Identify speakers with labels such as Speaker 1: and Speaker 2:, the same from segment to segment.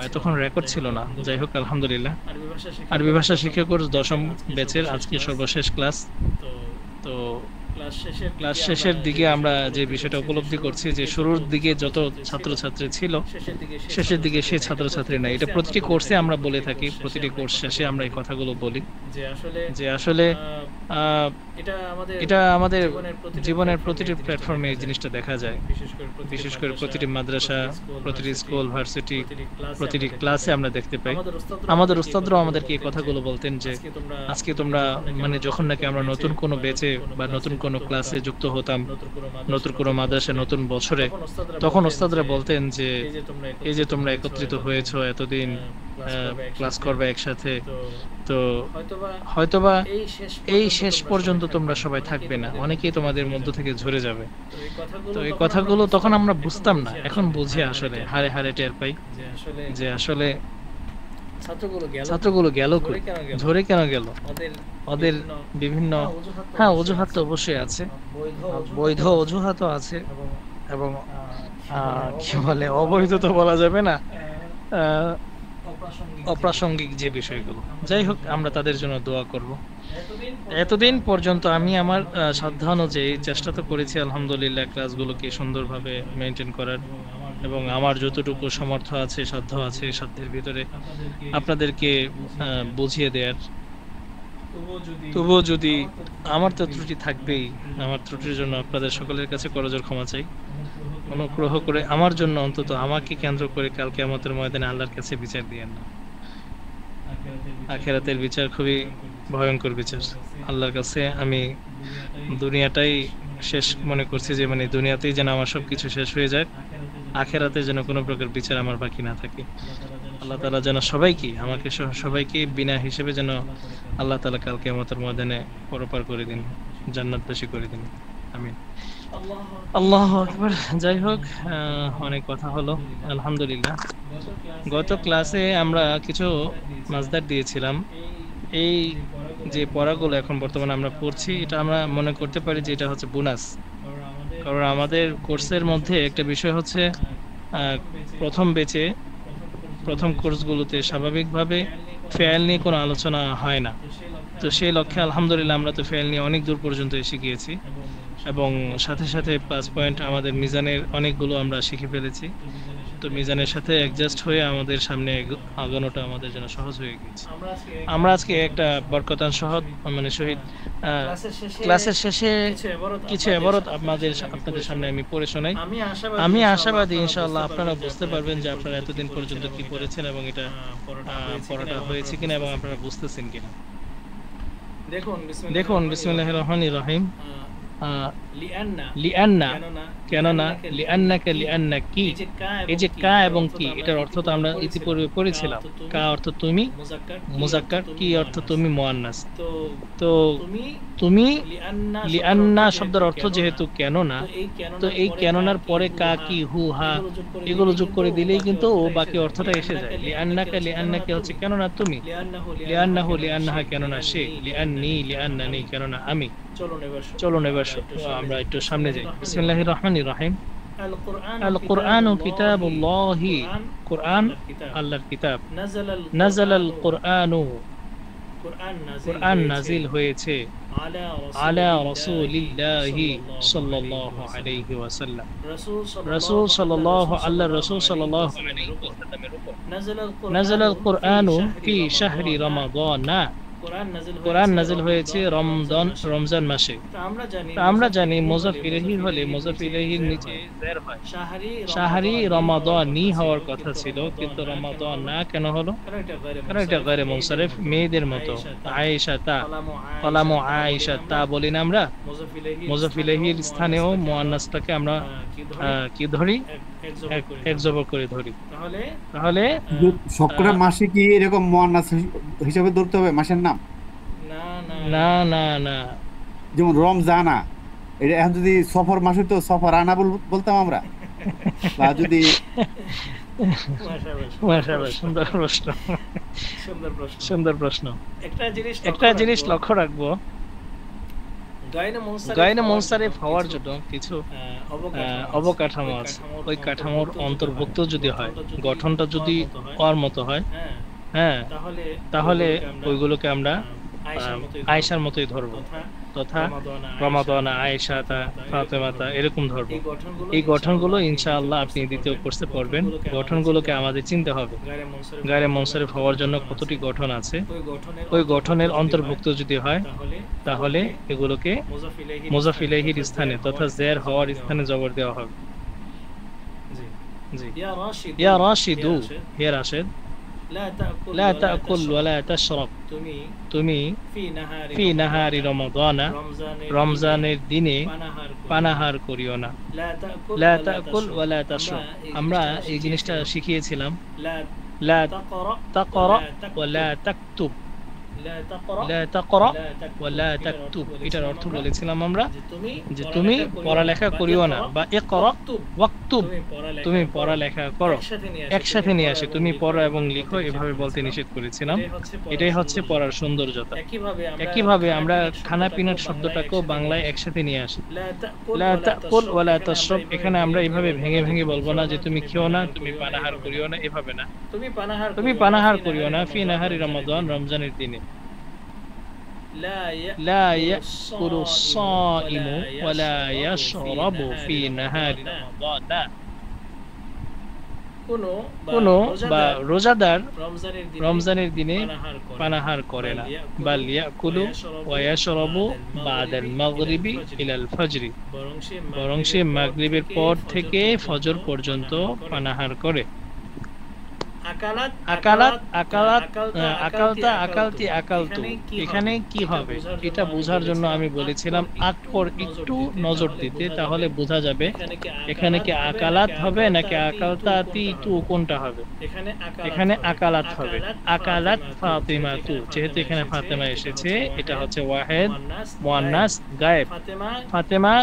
Speaker 1: এতক্ষণ রেকর্ড ছিল না। যাই হোক, আলহামদুলিল্লাহ। আরবি ভাষা শিক্ষা কোর্স 10ম ব্যাচের আজকে সর্বশেষ ক্লাস। তো ক্লাস শেষের দিকে আমরা যে বিষয়টা উপলব্ধি করছি যে শুরুর দিকে যত ছাত্রছাত্রী ছিল, শেষের দিকে সেই ছাত্রছাত্রী নাই। এটা প্রতিটি কোর্সে আমরা বলে থাকি, প্রতিটি কোর্স শেষে আমরা এই কথাগুলো বলি যে আসলে এটা আমাদের জীবনের প্রতিটি প্ল্যাটফর্মে এই জিনিসটা দেখা যায়। বিশেষ করে প্রতিটি মাদ্রাসা, প্রতিটি স্কুল, ভার্সিটি, প্রতিটি ক্লাসে আমরা দেখতে পাই। আমাদের উস্তাদরাও আমাদেরকে এই কথাগুলো বলতেন যে আজকে তোমরা মানে যখন নাকি আমরা নতুন কোনো ব্যাচে বা নতুন কোনো ক্লাসে যুক্ত হতাম, নতুন কোনো মাদ্রাসা, নতুন বছরে, তখন উস্তাদরা বলতেন যে এই যে তোমরা একত্রিত হয়েছো এতদিন, ক্লাস করবে একসাথে, তো হয়তোবা এই শেষ পর্যন্ত তোমরা সবাই থাকবে না, অনেকেই তোমাদের মধ্য থেকে ঝরে যাবে। তো এই কথাগুলো তখন আমরা বুঝতাম না, এখন বুঝি আসলে, হারে হারে টের পাই যে আসলে ছাত্রগুলো গেল কই, ঝরে কেন গেল। ওদের বিভিন্ন অজুহাত তো অবশ্যই আছে, বৈধ অজুহাতও আছে, এবং কি বলে অবৈধ তো বলা যাবে না, অপ্রাসঙ্গিক যে বিষয়গুলো। যাই হোক, আমরা তাদের জন্য দোয়া করব। এতদিন পর্যন্ত আমি আমার সাধ্য অনুযায়ী চেষ্টা তো করেছি আলহামদুলিল্লাহ ক্লাসগুলোকে সুন্দরভাবে মেনটেন করার, এবং আমার যতটুকু সামর্থ্য আছে, সাধ্য আছে, সাধ্যের ভিতরে আপনাদেরকে বুঝিয়ে দেওয়ার। তবুও যদি আমার তো ত্রুটি থাকবেই, আমার ত্রুটির জন্য আপনাদের সকলের কাছে করজোর ক্ষমা চাই। অনুগ্রহ করে আমার জন্য অন্তত আমাকে কেন্দ্র করে কাল কিয়ামতের ময়দানে আল্লাহর কাছে বিচার দিয়েন না। আখিরাতের বিচার খুবই ভয়ঙ্কর বিচার। আল্লাহর কাছে আমি দুনিয়াটাই শেষ মনে করছি, যে মানে দুনিয়াতেই যেন আমার সবকিছু শেষ হয়ে যায়, আখিরাতে যেন কোনো প্রকার বিচার আমার বাকি না থাকে। আল্লাহ তাআলা যেন সবাইকে, আমাকে সহ সবাইকে বিনা হিসেবে যেন আল্লাহ তাআলা কাল কিয়ামতের ময়দানে পরপার করে দিন, জান্নাতবাসী করে দিন। আমিন। আল্লাহু আকবার। যাই হোক, অনেক কথা হলো, আলহামদুলিল্লাহ। গত ক্লাসে আমরা কিছু মাসদার দিয়েছিলাম। এই যে পড়াগুলো এখন বর্তমানে আমরা পড়ছি, এটা আমরা মনে করতে পারি যে এটা হচ্ছে বোনাস। কারণ আমাদের কোর্সের মধ্যে একটা বিষয় হচ্ছে প্রথম ব্যাচে, প্রথম কোর্সগুলোতে স্বাভাবিকভাবে ফেল নিয়ে কোনো আলোচনা হয় না। তো সেই লক্ষ্যে আলহামদুলিল্লাহ আমরা তো ফেল নিয়ে অনেক দূর পর্যন্ত এসে গিয়েছি, এবং সাথে সাথে প্লাস পয়েন্ট আমাদের মিজানের অনেকগুলো আমরা শিখে ফেলেছি। তো মিজানের সাথে অ্যাডজাস্ট হয়ে আমাদের সামনে আগানোটা আমাদের জন্য সহজ হয়ে গেছে। আমরা আজকে একটা বরকতান মানে শহীদ ক্লাসের শেষে কিছু ইবারত আপনাদের সামনে আমি পড়ে শোনাই। আমি আশাবাদী ইনশাআল্লাহ আপনারা বুঝতে পারবেন যে আপনারা এতদিন পর্যন্ত কি পড়েছেন, এবং এটা পড়াটা হয়েছে কিনা, এবং আপনারা বুঝতেছেন কিনা। দেখুন, বিসমিল্লাহির রহমানির রহিম। লিআন্না, কেননা, লিআন্নাকা, লিআন্না কি, এই যে কা এবং কি, এটার অর্থ তো আমরা ইতিপূর্বে পড়েছিলাম। কা অর্থ তুমি, মুজাক্কার, কি অর্থ তুমি মুয়ান্নাস। তো তুমি, লিআন্না শব্দের অর্থ যেহেতু কেননা, তো এই কেননার পরে কা, কি, হু, হা এগুলো যোগ করে দিলেই কিন্তু ও বাকি অর্থটা এসে যায়। লিআন্নাকা, লিআন্নাকে হচ্ছে কেননা তুমি, লিআন্নাহু, লিআন্নাহা কেননা সে, লিআন্নী, লিআন্নানি কেননা আমি। চলুন এবার আমরা একটু সামনে যাই। বিসমিল্লাহির রহমানির রহিম। আল কুরআনু কিতাবুল্লাহি, কুরআন আল্লাহর কিতাব। নাযালাল কুরআনু, কুরআন নাজিল হয়েছে আলা রাসূলিল্লাহি সাল্লাল্লাহু আলাইহি ওয়াসাল্লাম, রাসূল সাল্লাল্লাহু, আল্লাহর রাসূল সাল্লাল্লাহু আলাইহি ওয়াসাল্লামের উপর। নাযালাল কুরআনু ফি শাহরি রমাদান, কোরআন নাজিল হয়েছে রমজান মাসে। আমরা জানি মুযাফ ইলাইহি হলে মুযাফ ইলাইহির নিচে জের হয়, শাহরি রমাদানি হওয়ার কথা ছিল, কিন্তু রমাদান না কেন হলো? কারণ এটা গায়রে মুনসারিফ, মেয়েদের মতো। আয়েশা তা, কলামু আয়েশা তা বলি না আমরা, মুযাফ ইলাইহির স্থানেও মুআন্নাসটাকে আমরা কি ধরি, এক জবর করে ধরি। তাহলে
Speaker 2: সবকটা মাসে কি এরকম মুআন্নাস হিসাবে ধরতে হবে মাসের নাম?
Speaker 1: না না না,
Speaker 2: যেমন রমজানা, এটা এখন যদি সফর মাসে তো সফর আনা বলতাম আমরা, বা যদি
Speaker 1: মাশাআল্লাহ, সুন্দর প্রশ্ন। একটা জিনিস লক্ষ্য রাখবো, গায়রে মুনসারিফ হওয়ার জন্য কিছু অবকাঠামো আছে, ওই কাঠামোর অন্তর্ভুক্ত যদি হয়, গঠনটা যদি ওর মতো হয়, হ্যাঁ, তাহলে ওইগুলোকে আমরা আয়েশার মতোই ধরবো, তথা রমাদানা, আয়েশা, ফাতেমাতা এরকম ধরবো। এই গঠনগুলো ইনশাআল্লাহ আপনি দ্বিতীয় কোর্সে পড়বেন। গঠনগুলোকে আমাদের চিনতে হবে, গায়রে মুনসারিফ হওয়ার জন্য কতটি গঠন আছে, ওই গঠনের অন্তর্ভুক্ত যদি হয় তাহলে এগুলোকে মুজাফ ইলাইহির স্থানে তথা জের হওয়ার স্থানে জবর দেওয়া হবে। জি, ইয়া রাশিদু, হে রাশেদ, লা তাকুল ওয়া লা তাশরাব, তুমি ফি নাহারি রমাদানা, রমজানের দিনে পানাহার করিও না। লা তাকুল ওয়া লা তাশরাব, আমরা এই জিনিসটা শিখিয়েছিলাম, লা তাকরা ওয়া লা তাকতুব, লা তাকরা ওয়া লা তাকতুব, এটার অর্থ বলেছিলাম আমরা যে তুমি পড়ালেখা করিও না, বা ইকরা ওয়াকতুব, তুমি পড়ালেখা করো, একসাথে নিয়ে আসে, তুমি পড়ো এবং লিখো, এভাবে বলতে নিষেধ করেছিলাম। এটাই হচ্ছে পড়ার সৌন্দর্যতা। একইভাবে আমরা খানা পিনার শব্দটাকেও বাংলায় একসাথে নিয়ে আসি, লা তাকুল ওয়া লা তাশরাব, এখানে আমরা এইভাবে ভেঙে ভেঙে বলবো না যে তুমি খেও না, তুমি পানাহার করিও না, এভাবে না, তুমি পানাহার করিও না ফি নাহারি রমাদান, রমজানের দিনে। লা ইয়াকুলু সাইমু ওয়া লা ইয়াশরাবু ফি নাহারি রমাদান, কোনো বা রোজাদার রমজানের দিনে পানাহার করে না, বাল ইয়াকুলু ওয়া ইয়াশরাবু বাদাল মাগরিবি ইলাল ফজরি, বরং সে মাগরিবের পর থেকে ফজর পর্যন্ত পানাহার করে। আকালাত, আকালতা, আকালতি, আকালতু, এখানে কি হবে এটা বোঝার জন্য আমি বলেছিলাম আকর একটু নজর দিতে, তাহলে বোঝা যাবে এখানে কি আকালাত হবে নাকি আকালতাতি তু, কোনটা হবে। এখানে আকালাত হবে, আকালাত ফাতিমাতু, যেহেতু এখানে ফাতেমা এসেছে, এটা হচ্ছে ওয়াহিদ মুয়ান্নাস গায়েব। ফাতেমা,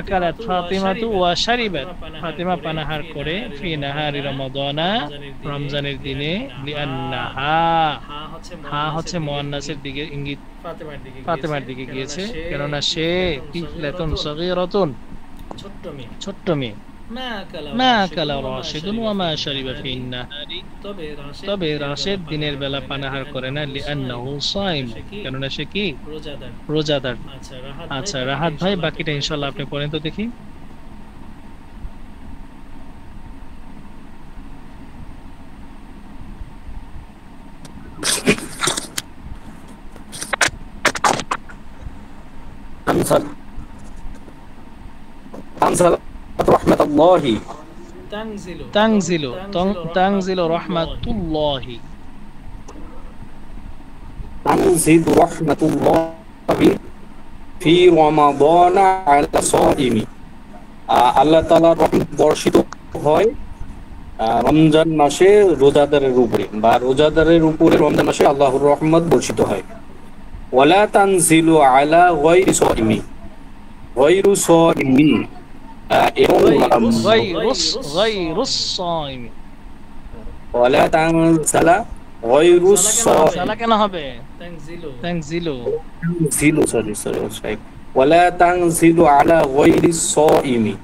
Speaker 1: আকালাত ফাতিমাতু ওয়া শারিবাত, ফাতিমা পানাহার করে, ফি নাহারি রমাদানা, রমজানের দিনে, লিআন্নাহা, হা হচ্ছে মুয়ান্নাসের দিকে ইঙ্গিত, ফাতেমার দিকে গিয়েছে, কেননা সে তিফলাতুন সগীরাতুন, ছোট্ট মেয়ে। মা আকালা রাশিদুন ওয়া মা শারিবা ফি নাহারি, তবে রাশেদ দিনের বেলা পানাহার করে না, লিআন্নাহু সাইম, কেননা সে কি রোজাদার। আচ্ছা রাহাত ভাই, বাকিটা ইনশাআল্লাহ আপনি পড়েন তো দেখি।
Speaker 3: রহমাতুল্লাহি,
Speaker 1: তানজিলু, তানজিলু রাহমাতুল্লাহি,
Speaker 3: তানজিলু রাহমাতুল্লাহি ফি রমাদানা আলা সাইমি, আল্লাহ তাআলার রহমত বর্ষিত হয় রমজান মাসে রোজাদারের উপরে, বা রোজাদারের উপরে রমজান মাসে আল্লাহর রহমত বর্ষিত হয়। ওয়ালা তানজিলু আলা গায়রি সাইমি, গায়রু সাইমি, এবং
Speaker 1: গায়রুস সাইমি,
Speaker 3: ওয়ালা তানজালা গায়রুস সাইমি,
Speaker 1: সালা কেন হবে, তানজিলু,
Speaker 3: তানজিলু, সরি, ওয়ালা তানজিলু আলা গায়রিস সাইমি,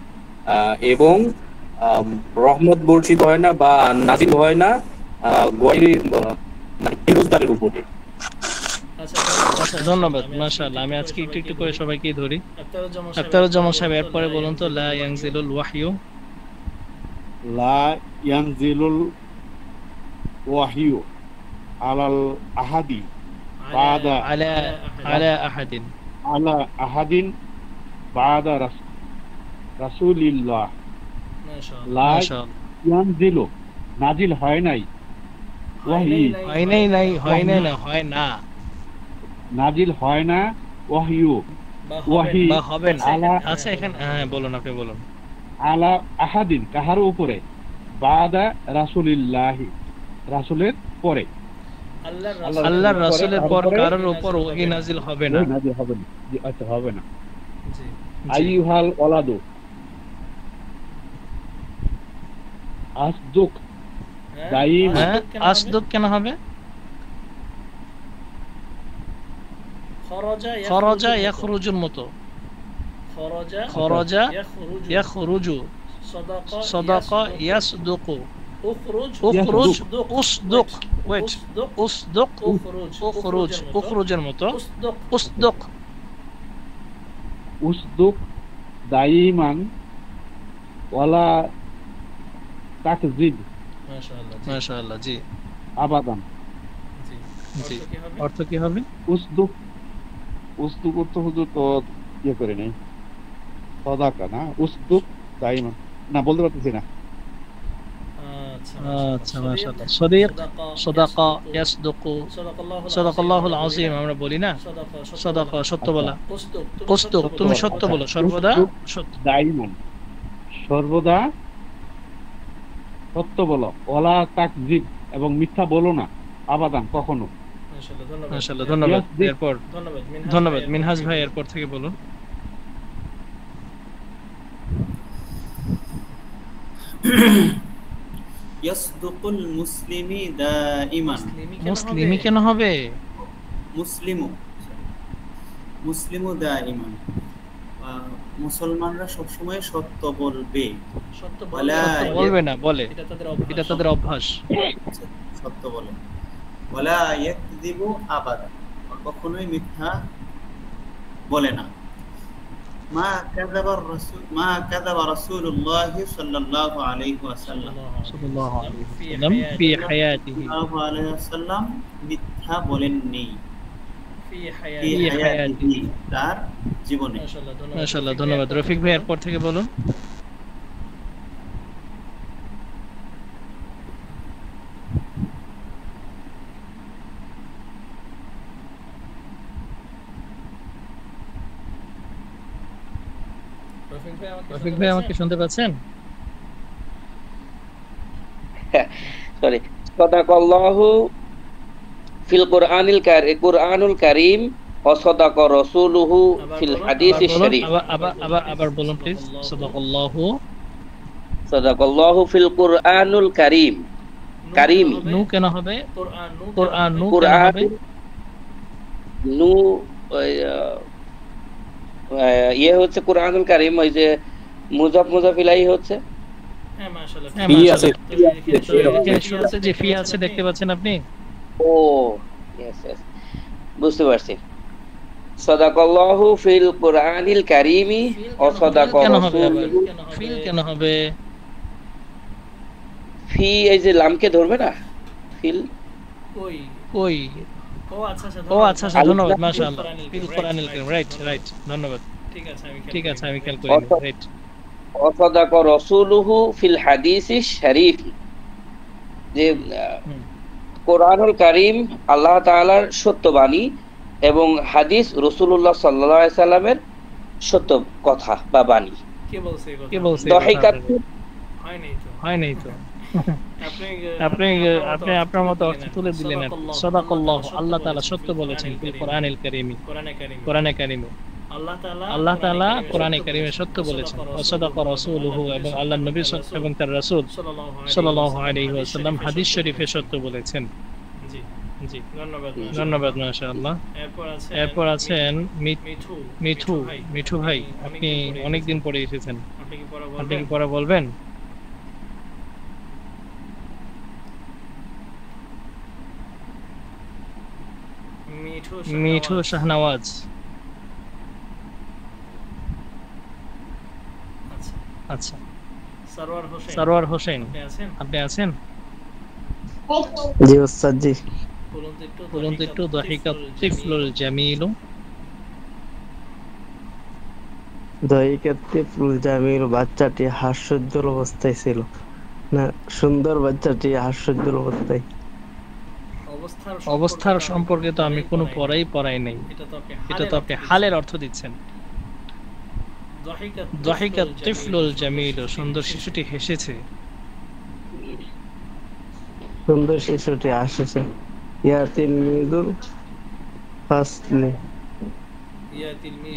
Speaker 3: এবং রহমত বর্ষিত হয় না বা নাজিল হয় না গায়রি, মানে রোজাদারের উপরে।
Speaker 1: আচ্ছা ধন্যবাদ, মাশাআল্লাহ। আমি আজকে একটু একটু করে সবাইকে ধরি। আখতারুজ্জামান সাহেব এরপরে বলুন তো, লা ইয়ানজিলুল ওয়াহয়ু,
Speaker 2: লা ইয়ানজিলুল ওয়াহয়ু আলাল আহাদি বাদা,
Speaker 1: আলা আহাদিন,
Speaker 2: আলা আহাদিন বাদা রাসূলিল্লাহ, লা ইয়ানজিলু, নাজিল হয় নাই, ওয়াহয়ু
Speaker 1: হয় না,
Speaker 2: নাজিল হয় না, ওয়াহয়ু ওয়াহি
Speaker 1: বা হবে না।
Speaker 2: আলা,
Speaker 1: আচ্ছা এখানে হ্যাঁ বলুন, আপনি বলুন।
Speaker 2: আলা আহাদিন, কাহার উপরে, বাদা রাসূলিল্লাহি, রাসূলের পরে,
Speaker 1: আল্লাহর রাসূলের পর কারোর উপর ওহী নাজিল হবে না,
Speaker 2: নাজিল হবে না। জি, আচ্ছা হবে না। আইয়ুহাল ওয়ালাদু আসদুক দাইম,
Speaker 1: আসদুক কেন হবে, খরজা ইয়াখরুজুর মতো, খরজা ইয়াখরুজু, সাদাকা ইয়াসদুকু, উখরুজ উসদুক, ওয়েট, উসদুক উখরুজ, উখরুজের মতো, উসদুক,
Speaker 2: উসদুক দাইমান ওয়ালা তাকজিব
Speaker 1: মাশাআল্লাহ, জি
Speaker 2: আবাদান।
Speaker 1: জি, অর্থ কি হবে?
Speaker 2: উসদুক, উসদুক তো হুজুর তো ইয়ে করে নেই, সদাকা না, উসদুক দাইমান না, বলতে পারতেছি না।
Speaker 1: আচ্ছা মাশাআল্লাহ, সদিক, সাদাকা ইয়াসদুকু, সাদাকাল্লাহুল আযীম আমরা বলি না, সাদাকা সত্য বলা, উসদুক তুমি সত্য বলো, সর্বদা সত্য,
Speaker 2: দাইমান সর্বদা সত্য বলো, ওয়ালা তাকজিব এবং মিথ্যা বলো না, আবাদান কখনো।
Speaker 1: মাশাআল্লাহ, ধন্যবাদ। এরপর ধন্যবাদ মিনহাজ ভাই, এরপর থেকে বলুন।
Speaker 4: ইয়াসদুকুল মুসলিমি দাইমান,
Speaker 1: মুসলিমি কেন হবে?
Speaker 4: মুসলিমু দাইমান, মুসলমানরা সবসময় সত্য বলবে,
Speaker 1: বলবে না, বলে, এটা তাদের অভ্যাস।
Speaker 4: সত্য বলে। ওয়ালা ইয়াকযিবু আবাদা, কখনোই মিথ্যা বলে না। মা কাযাবা রাসূলুল্লাহ সাল্লাল্লাহু আলাইহি ওয়াসাল্লাম,
Speaker 1: সাল্লাল্লাহু আলাইহি ওয়াসাল্লাম ফি হায়াতিহি,
Speaker 4: সাল্লাল্লাহু আলাইহি ওয়াসাল্লাম মিথ্যা বলেননি, ফি হায়াতিহি তার জীবনে।
Speaker 1: মাশাআল্লাহ, ধন্যবাদ। রফিক ভাই, এরপর থেকে বলুন। রফিক ভাই আমাকে শুনতে পাচ্ছেন?
Speaker 5: সরি, সাদাকাল্লাহু ফিল কুরআনুল কারীম ওয়া সাদাকা রাসূলুহু ফিল হাদিসিশ শরীফ।
Speaker 1: আবার বলুন প্লিজ।
Speaker 5: সাদাকাল্লাহু ফিল কুরআনুল কারীম। কারীম
Speaker 1: নু কেন হবে? কুরআন নু কেন
Speaker 5: কুরআন
Speaker 1: হবে?
Speaker 5: নু ইয়ে হচ্ছে কুরআনুল কারীম, ওই যে মুজাফ ইলাইহি হচ্ছে।
Speaker 1: হ্যাঁ মাশাআল্লাহ,
Speaker 3: ফি আছে,
Speaker 1: এখানে শুরুতে যে ফি আছে দেখতে পাচ্ছেন আপনি?
Speaker 5: ও ইয়েস, বুঝতে পারছি। সাদাকাল্লাহু ফিল কুরআনিল কারীমি ওয়া সাদাকা
Speaker 1: কেন হবে আবার?
Speaker 5: রাসূলুহু।
Speaker 1: ফিল কেন হবে?
Speaker 5: ফি এই যে লামকে ধরবে না, ফিল
Speaker 1: কই? ও আচ্ছা, ধন্যবাদ, মাশাআল্লাহ, ফিল কুরআনিল কারীম, রাইট, ধন্যবাদ। ঠিক আছে, আমি খেয়াল করিনি, রাইট।
Speaker 5: ওয়া সাদাকা রাসূলুহু ফিল হাদিসিশ শরীফ, যে কোরআনুল কারীম আল্লাহ তাআলার সত্যবাণী এবং হাদিস রাসূলুল্লাহ সাল্লাল্লাহু আলাইহি সাল্লামের সত্য কথা বা বাণী।
Speaker 1: কে বলছে?
Speaker 5: দহিকাত
Speaker 1: হয় নাই তো। আপনি আপনার মতো অর্থ তুলে দিলেন। সাদাকাল্লাহু, আল্লাহ তাআলা সত্য বলেছেন, ফিল কুরআনিল কারীমি, কোরআনে কারীমে আল্লাহ তাআলা কোরআনে কারীমে সত্য বলেছেন। ওয়া সাদাকা রাসূলুহু, এবং আল্লাহর নবী এবং তার রাসূল সাল্লাল্লাহু আলাইহি ওয়াসাল্লাম হাদিস শরীফে সত্য বলেছেন। জি, ধন্যবাদ, মাশাআল্লাহ। এরপর আছেন মিঠু ভাই, আপনি অনেকদিন পরে এসেছেন, আপনি কি পড়া বলবেন? মিঠু শাহনওয়াজ। আচ্ছা, সরওয়ার হোসেন, আপনি আছেন?
Speaker 6: জি ওস্তাদ জি।
Speaker 1: বলুন তো একটু। দাহিকাত তিফলুল জামিলু,
Speaker 6: দহিকাত তিফলুল জামিল, বাচ্চাটি হাস্যোজ্জ্বল অবস্থায় ছিল, না সুন্দর বাচ্চাটি হাস্যোজ্জ্বল অবস্থায়।
Speaker 1: অবস্থার সম্পর্কে তো আমি কোনো পড়াই নাই, এটা তো আপনি হালের অর্থ দিচ্ছেন। দাহিকাত তিফলুল জামিলু, সুন্দর শিশুটি হেসেছে।
Speaker 6: সুন্দর শিশুটি হাসছে। ইয়া তিলমিদুল ফাসলি,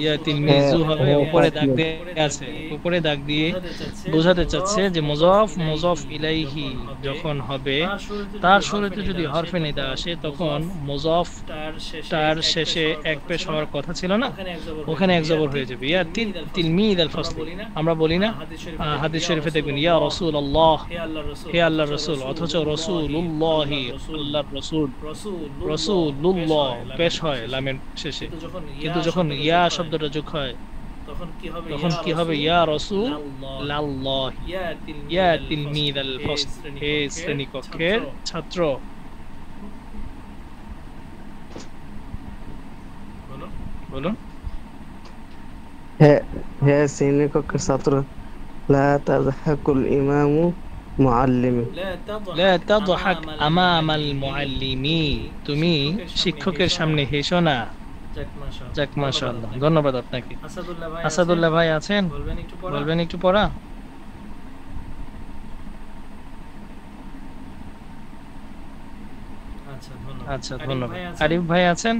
Speaker 1: ইয়া তিলমিজু হবে, উপরে দাগ দিয়ে আছে, উপরে দাগ দিয়ে বোঝাতে চাচ্ছে যে মুজাফ মুজাফ ইলাইহি যখন হবে তার শুরুতে যদি হরফে নিদা আসে তখন মুজাফ তার শেষে এক পেশ হওয়ার কথা ছিল না, ওখানে এক জবর হয়ে যাবে। ইয়া তিলমিদ আল ফাসল আমরা বলি না, হাদিস শরীফে দেখবেন ইয়া রাসূলুল্লাহ, হে আল্লাহর রাসূল, অথচ রাসূলুল্লাহি আল্লাহর রাসূল, রাসূলুল্লাহ পেশ হয় লামের শেষে, কিন্তু যখন ইয়া শব্দটা যোগ হয় তখন কি হবে? ইয়া রাসূলাল্লাহ, ইয়া তিলমিদ আল ফাসল, হে শ্রেণীকক্ষের ছাত্র। বলুন।
Speaker 6: হে শ্রেণীকক্ষের ছাত্র, লা তাযহাকুল ইমামু মুআল্লিমি,
Speaker 1: লা তাযহাক আমামাল মুআল্লিমি, তুমি শিক্ষকের সামনে হেসো না। যাক মাশাআল্লাহ, ধন্যবাদ আপনাকে। আসাদুল্লাহ ভাই আছেন? বলবেন একটু পড়া। আচ্ছা ধন্যবাদ। আরিফ ভাই আছেন?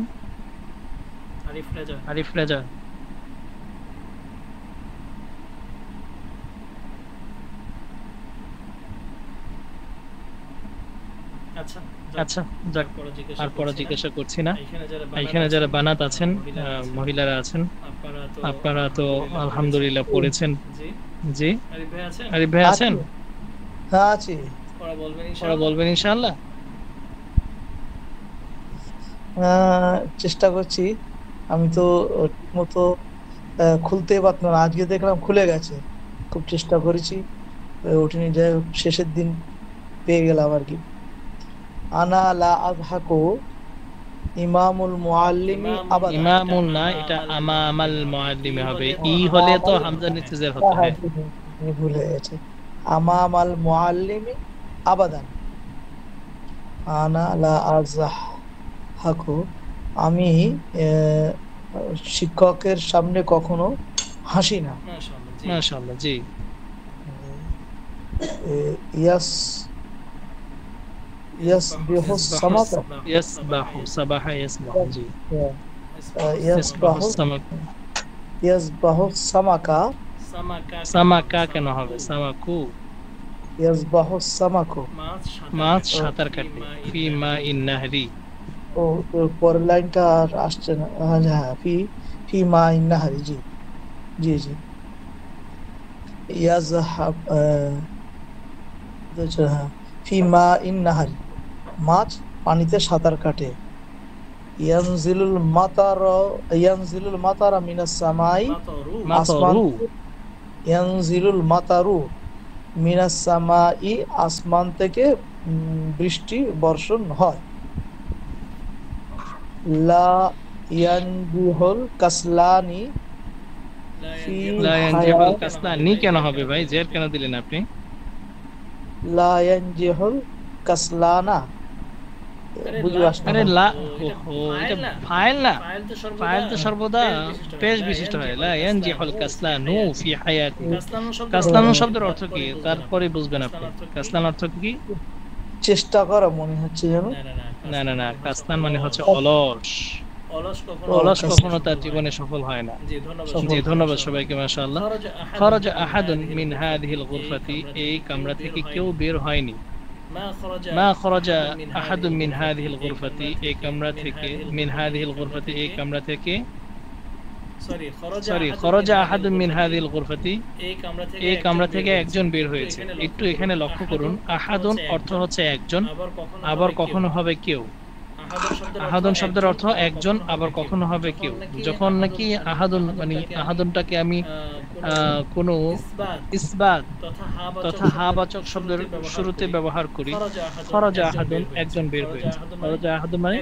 Speaker 1: আরিফ রেজা। আচ্ছা যাক, আর পড়া জিজ্ঞাসা করছি না। এখানে যারা বানাত আছেন, মহিলারা আছেন, আপনারা তো আলহামদুলিল্লাহ পড়েছেন। জি আরিফ ভাই আছেন?
Speaker 7: হ্যাঁ আছি।
Speaker 1: পড়া বলবেন ইনশাআল্লাহ।
Speaker 7: চেষ্টা করছি, আমি তো ঠিকমতো খুলতে পারতাম না, আজকে দেখলাম খুলে গেছে, খুব চেষ্টা করেছি উঠিনি, যাই হোক শেষের দিন পেয়ে গেলাম আর কি। আনা লা আযহাকু ইমামুল মুআল্লিমি আবাদা,
Speaker 1: ইমামুন না, এটা আমামাল মুআল্লিমি হবে, ই হলে তো হামজা নিচে জের হতে হয়।
Speaker 7: ভুলে গেছে, আমামাল মুআল্লিমি আবাদান। আনা লা আযহাকু, আমি শিক্ষকের সামনে কখনো হাসি না।
Speaker 1: মাশাআল্লাহ, জি।
Speaker 7: ইয়াসবিহু সামাকা,
Speaker 1: ইয়াসবাহু, সাবাহা ইয়াসবাহু, জি।
Speaker 7: ইয়াসবাহু সামাকা,
Speaker 1: সামাকা কেন হবে? সামাকু।
Speaker 7: ইয়াসবাহু সামাকু,
Speaker 1: মাছ সাঁতার কাটে, ফি মাইন নাহরি।
Speaker 7: ও পরের লাইনটা আর আসছে না। হ্যাঁ, ফি মাইন নাহরি, জি জি জি। ইয়াজহাব, ফি মাইন নাহরি, মাছ পানিতে সাঁতার কাটে। ইয়ানজিলুল মাতারা মিনাস সামাই, আসমান, ইয়ানজিলুল মাতারু মিনাস সামাই, আসমান থেকে বৃষ্টি বর্ষণ হয়। লা ইয়ানজিহুল কাসলানি,
Speaker 1: লা ইয়ানজিহুল কাসলানি কেন হবে ভাই? জের কেন দিলেন আপনি?
Speaker 7: লা ইয়ানজিহুল কাসলানা,
Speaker 1: আরে লা, এটা ফাইল না, ফাইল তো সর্বদা পেশ বিশিষ্ট হয়। লা ইয়ানজিহুল কাসলানু ফি হায়াতি, কাসলানু শব্দের অর্থ কি তারপরে বুঝবেন আপনি। কাসলান অর্থ কি?
Speaker 7: চেষ্টা করা মনে হচ্ছে যেন।
Speaker 1: না না না, কাসলান মানে হচ্ছে অলস। অলস কখনো তার জীবনে সফল হয় না। জি ধন্যবাদ সবাইকে, মাশাআল্লাহ। খরাজা আহাদুন মিন হাযিহিল গুরফাতি, এই কামরা থেকে কেউ বের হয়নি। মা খরাজা আহাদুন মিন হাযিহিল গুরফাতি, এই কামরা থেকে, মিন হাযিহিল গুরফাতি, এই কামরা থেকে, সরি খরাজা আহাদুন মিন হাযিহিল গুরফাতি, এই কামরা থেকে একজন বের হয়েছে। একটু এখানে লক্ষ্য করুন, আহাদুন অর্থ হচ্ছে একজন, আবার কখনো হবে কেউ। আহাদুন শব্দের অর্থ একজন, আবার কখনো হবে কেউ। যখন নাকি আহাদুন মানে আহাদুনটাকে আমি কোনো ইসবাত তথা হাবাচক শব্দের শুরুতে ব্যবহার করি, খরাজা আহাদুন একজন বের হয়েছে। খরাজা আহাদুন মানে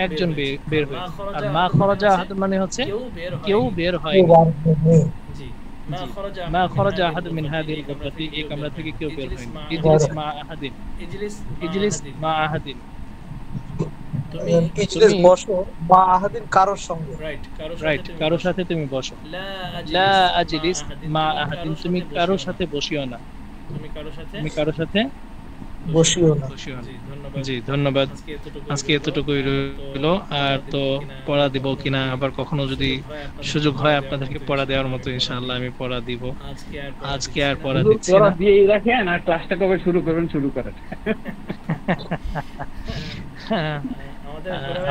Speaker 1: একজন বের হয়েছে, আর মা খরাজা আহাদুন মানে হচ্ছে কেউ বের হয়নি। মা খরাজা আহাদুন মিন হাযিহিল গুরফাতি, এই কামরা থেকে কেউ বের হয়নি। ইজলিস মা আহাদিন, ইজলিস মা আহাদিন,
Speaker 7: বসো মা আহাদিন, কারোর সঙ্গে,
Speaker 1: রাইট, কারোর সাথে তুমি বসো। লা আজলিস মা আহাদিন, তুমি কারোর সাথে বসিও না, তুমি কারোর সাথে
Speaker 7: বসিও না।
Speaker 1: জি ধন্যবাদ, আজকে এতটুকুই রইলো। আর তো পড়া দিব কিনা আবার কখনো যদি সুযোগ হয় আপনাদেরকে পড়া দেওয়ার মতো, ইনশাআল্লাহ আমি পড়া দিব। আজকে আর পড়া
Speaker 2: শুধু
Speaker 1: দিচ্ছি
Speaker 2: পড়া
Speaker 1: না।
Speaker 2: দিয়েই রাখেন, আর ক্লাসটা কবে শুরু করবেন শুরু করেন।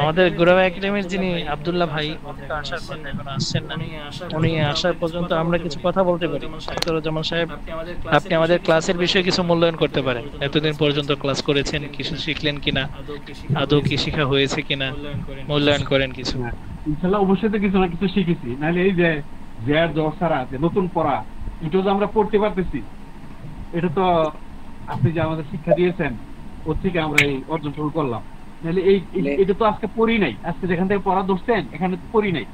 Speaker 1: আমাদের গুরাবা একাডেমির যিনি আব্দুল্লাহ ভাই, উনি তো আসার কথা, এখনো আসছেন না। উনি আসার পর্যন্ত আমরা কিছু কথা বলতে পারি। আখতারুজ্জামান সাহেব, আপনি আমাদের ক্লাসের বিষয়ে কিছু মূল্যায়ন করতে পারেন। এতদিন পর্যন্ত ক্লাস করেছেন, কিছু শিখলেন কিনা, আদৌ কি শেখা হয়েছে কিনা, মূল্যায়ন করেন কিছু।
Speaker 2: হ্যাঁ, ইনশাল্লাহ অবশ্যই তো কিছু না কিছু শিখেছি, নাহলে এই যে জ্যার দর্শারা যে নতুন পড়া, এটাও যে আমরা পড়তে পারতেছি, এটা তো আপনি যে আমাদের শিক্ষা দিয়েছেন ওর থেকে আমরা এই অর্জন শুরু করলাম। নাহলে এটা তো আজকে পড়ি নাই, আজকে যেখান থেকে পড়া ধরছেন এখানে তো পড়ি নাই,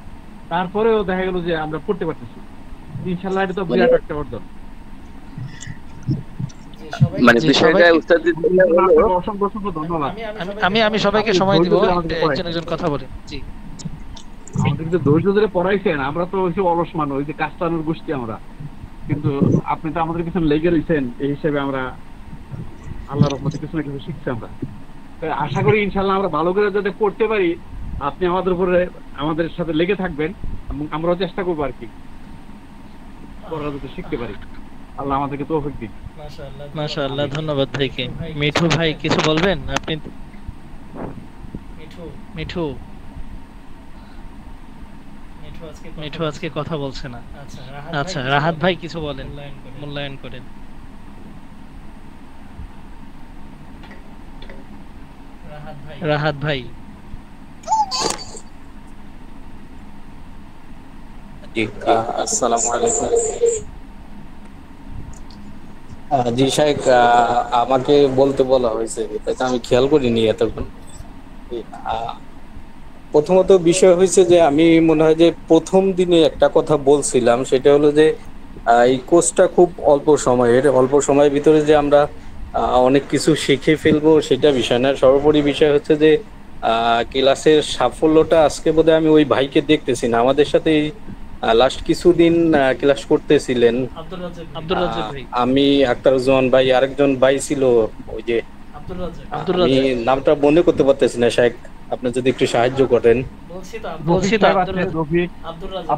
Speaker 2: তারপরেও দেখা গেল যে আমরা পড়তে পারতেছি। ইনশাল্লাহ এটা তো বিরাট একটা অর্জন।
Speaker 5: মানে বিষয়টা উস্তাদের
Speaker 2: অসংখ্য অসংখ্য ধন্যবাদ।
Speaker 1: আমি সবাইকে সময় দিব, একজন একজন কথা বলে। জি,
Speaker 2: আমাদের যে ধৈর্য ধরে পড়াইছেন, আমরা তো ওই যে অলস মানুষ, ওই যে কাস্তানোর গোষ্ঠী আমরা, কিন্তু আপনি তো আমাদের পিছনে লেগে রয়েছেন, এই হিসেবে আমরা আল্লাহর রহমতে কিছু না কিছু শিখছি আমরা। তাই আশা করি ইনশাল্লাহ আমরা ভালো করে যাতে পড়তে পারি, আপনি আমাদের উপরে আমাদের সাথে লেগে থাকবেন এবং আমরাও চেষ্টা করবো আর কি পড়া যাতে শিখতে পারি। আল্লাহ আমাদেরকে তৌফিক দিন।
Speaker 1: মাশাআল্লাহ, ধন্যবাদ ভাইকে। মিঠু ভাই কিছু বলবেন আপনি? মিঠু আজকে কথা বলছে না। আচ্ছা, রাহাত ভাই কিছু বলেন, মূল্যায়ন করেন। রাহাত ভাই।
Speaker 3: আসসালামু আলাইকুম। জি শাইখ, আমাকে বলতে বলা হয়েছে, তাই আমি খেয়াল করিনি এতক্ষণ। প্রথমত বিষয় হয়েছে যে আমি মনে হয় যে প্রথম দিনে একটা কথা বলছিলাম, সেটা হলো যে এই কোর্সটা খুব অল্প সময়ের ভিতরে যে আমরা অনেক কিছু শিখে ফেলবো সেটা বিষয় না। সর্বোপরি বিষয় হচ্ছে যে ক্লাসের সাফল্যটা আজকে বোধহয় আমি ওই ভাইকে দেখতেছি না, আমাদের সাথে লাস্ট কিছুদিন ক্লাস করতেছিলেন আমি, আখতারুজ্জামান ভাই, আরেকজন ভাই ছিল ওই যে, আমি নামটা মনে করতে পারতেছি না শাইখ, আপনি যদি একটু সাহায্য করেন।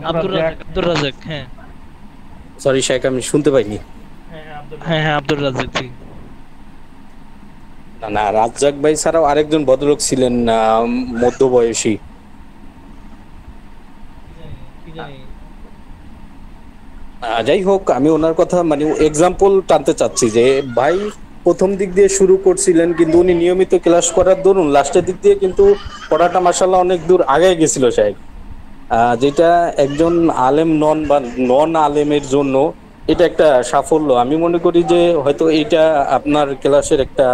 Speaker 1: আব্দুর রাজ্জাক। হ্যাঁ
Speaker 3: সরি শাইখ, আমি শুনতে পাইনি।
Speaker 1: হ্যাঁ আব্দুর রাজ্জাক। জি
Speaker 3: না, রাজ্জাক ভাই ছাড়াও আরেকজন ভদ্রলোক ছিলেন মধ্যবয়সী। যাই হোক, আমি ওনার কথা মানে এক্সাম্পল টানতে চাচ্ছি যে ভাই প্রথম দিক দিয়ে শুরু করছিলেন, কিন্তু উনি নিয়মিত ক্লাস করার দরুন লাস্টের দিক দিয়ে কিন্তু পড়াটা মাশাআল্লাহ অনেক দূর আগে গেছিল শাইখ, যেটা একজন আলেম নন আলেমের জন্য এটা একটা সাফল্য। আমি মনে করি যে হয়তো এইটা আপনার ক্লাসের একটা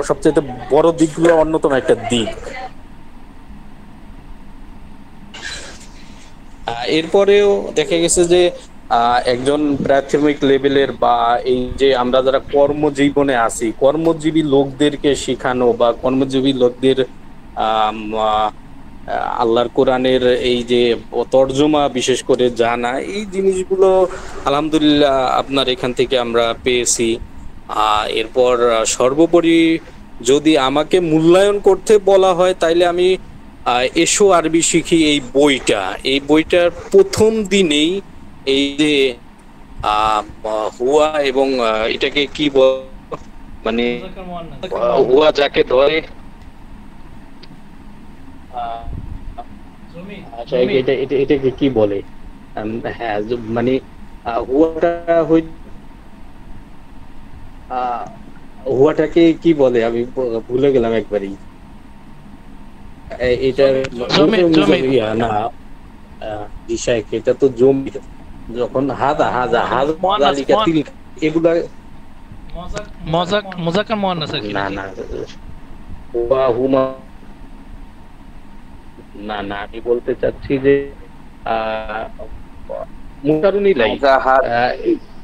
Speaker 3: সবচেয়ে বড় দিকগুলো অন্যতম একটা দিক। এরপরেও দেখা গেছে যে একজন প্রাথমিক লেভেলের বা এই যে আমরা যারা কর্মজীবনে আছি, কর্মজীবী লোকদেরকে শেখানো বা কর্মজীবী লোকদের আল্লাহর কোরআনের এই যে তর্জমা বিশেষ করে জানা, এই জিনিসগুলো আলহামদুলিল্লাহ আপনার এখান থেকে আমরা পেয়েছি। এরপর সর্বোপরি যদি আমাকে মূল্যায়ন করতে বলা হয় তাইলে আমি এসো আরবি শিখি এই বইটার প্রথম দিনেই এই যে হুয়া এবং এটাকে কি বল, মানে হুয়া যাকে ধরে, আচ্ছা এটাকে কি বলে, হ্যাঁ মানে হুয়াটাকে কি বলে আমি ভুলে গেলাম একবারই। এটা না শাইখ, এটা তো জমি, যখন এগুলা
Speaker 1: মুযাক্কার মুআন্নাস
Speaker 3: না আমি বলতে চাচ্ছি যে মুশারুন ইলাই,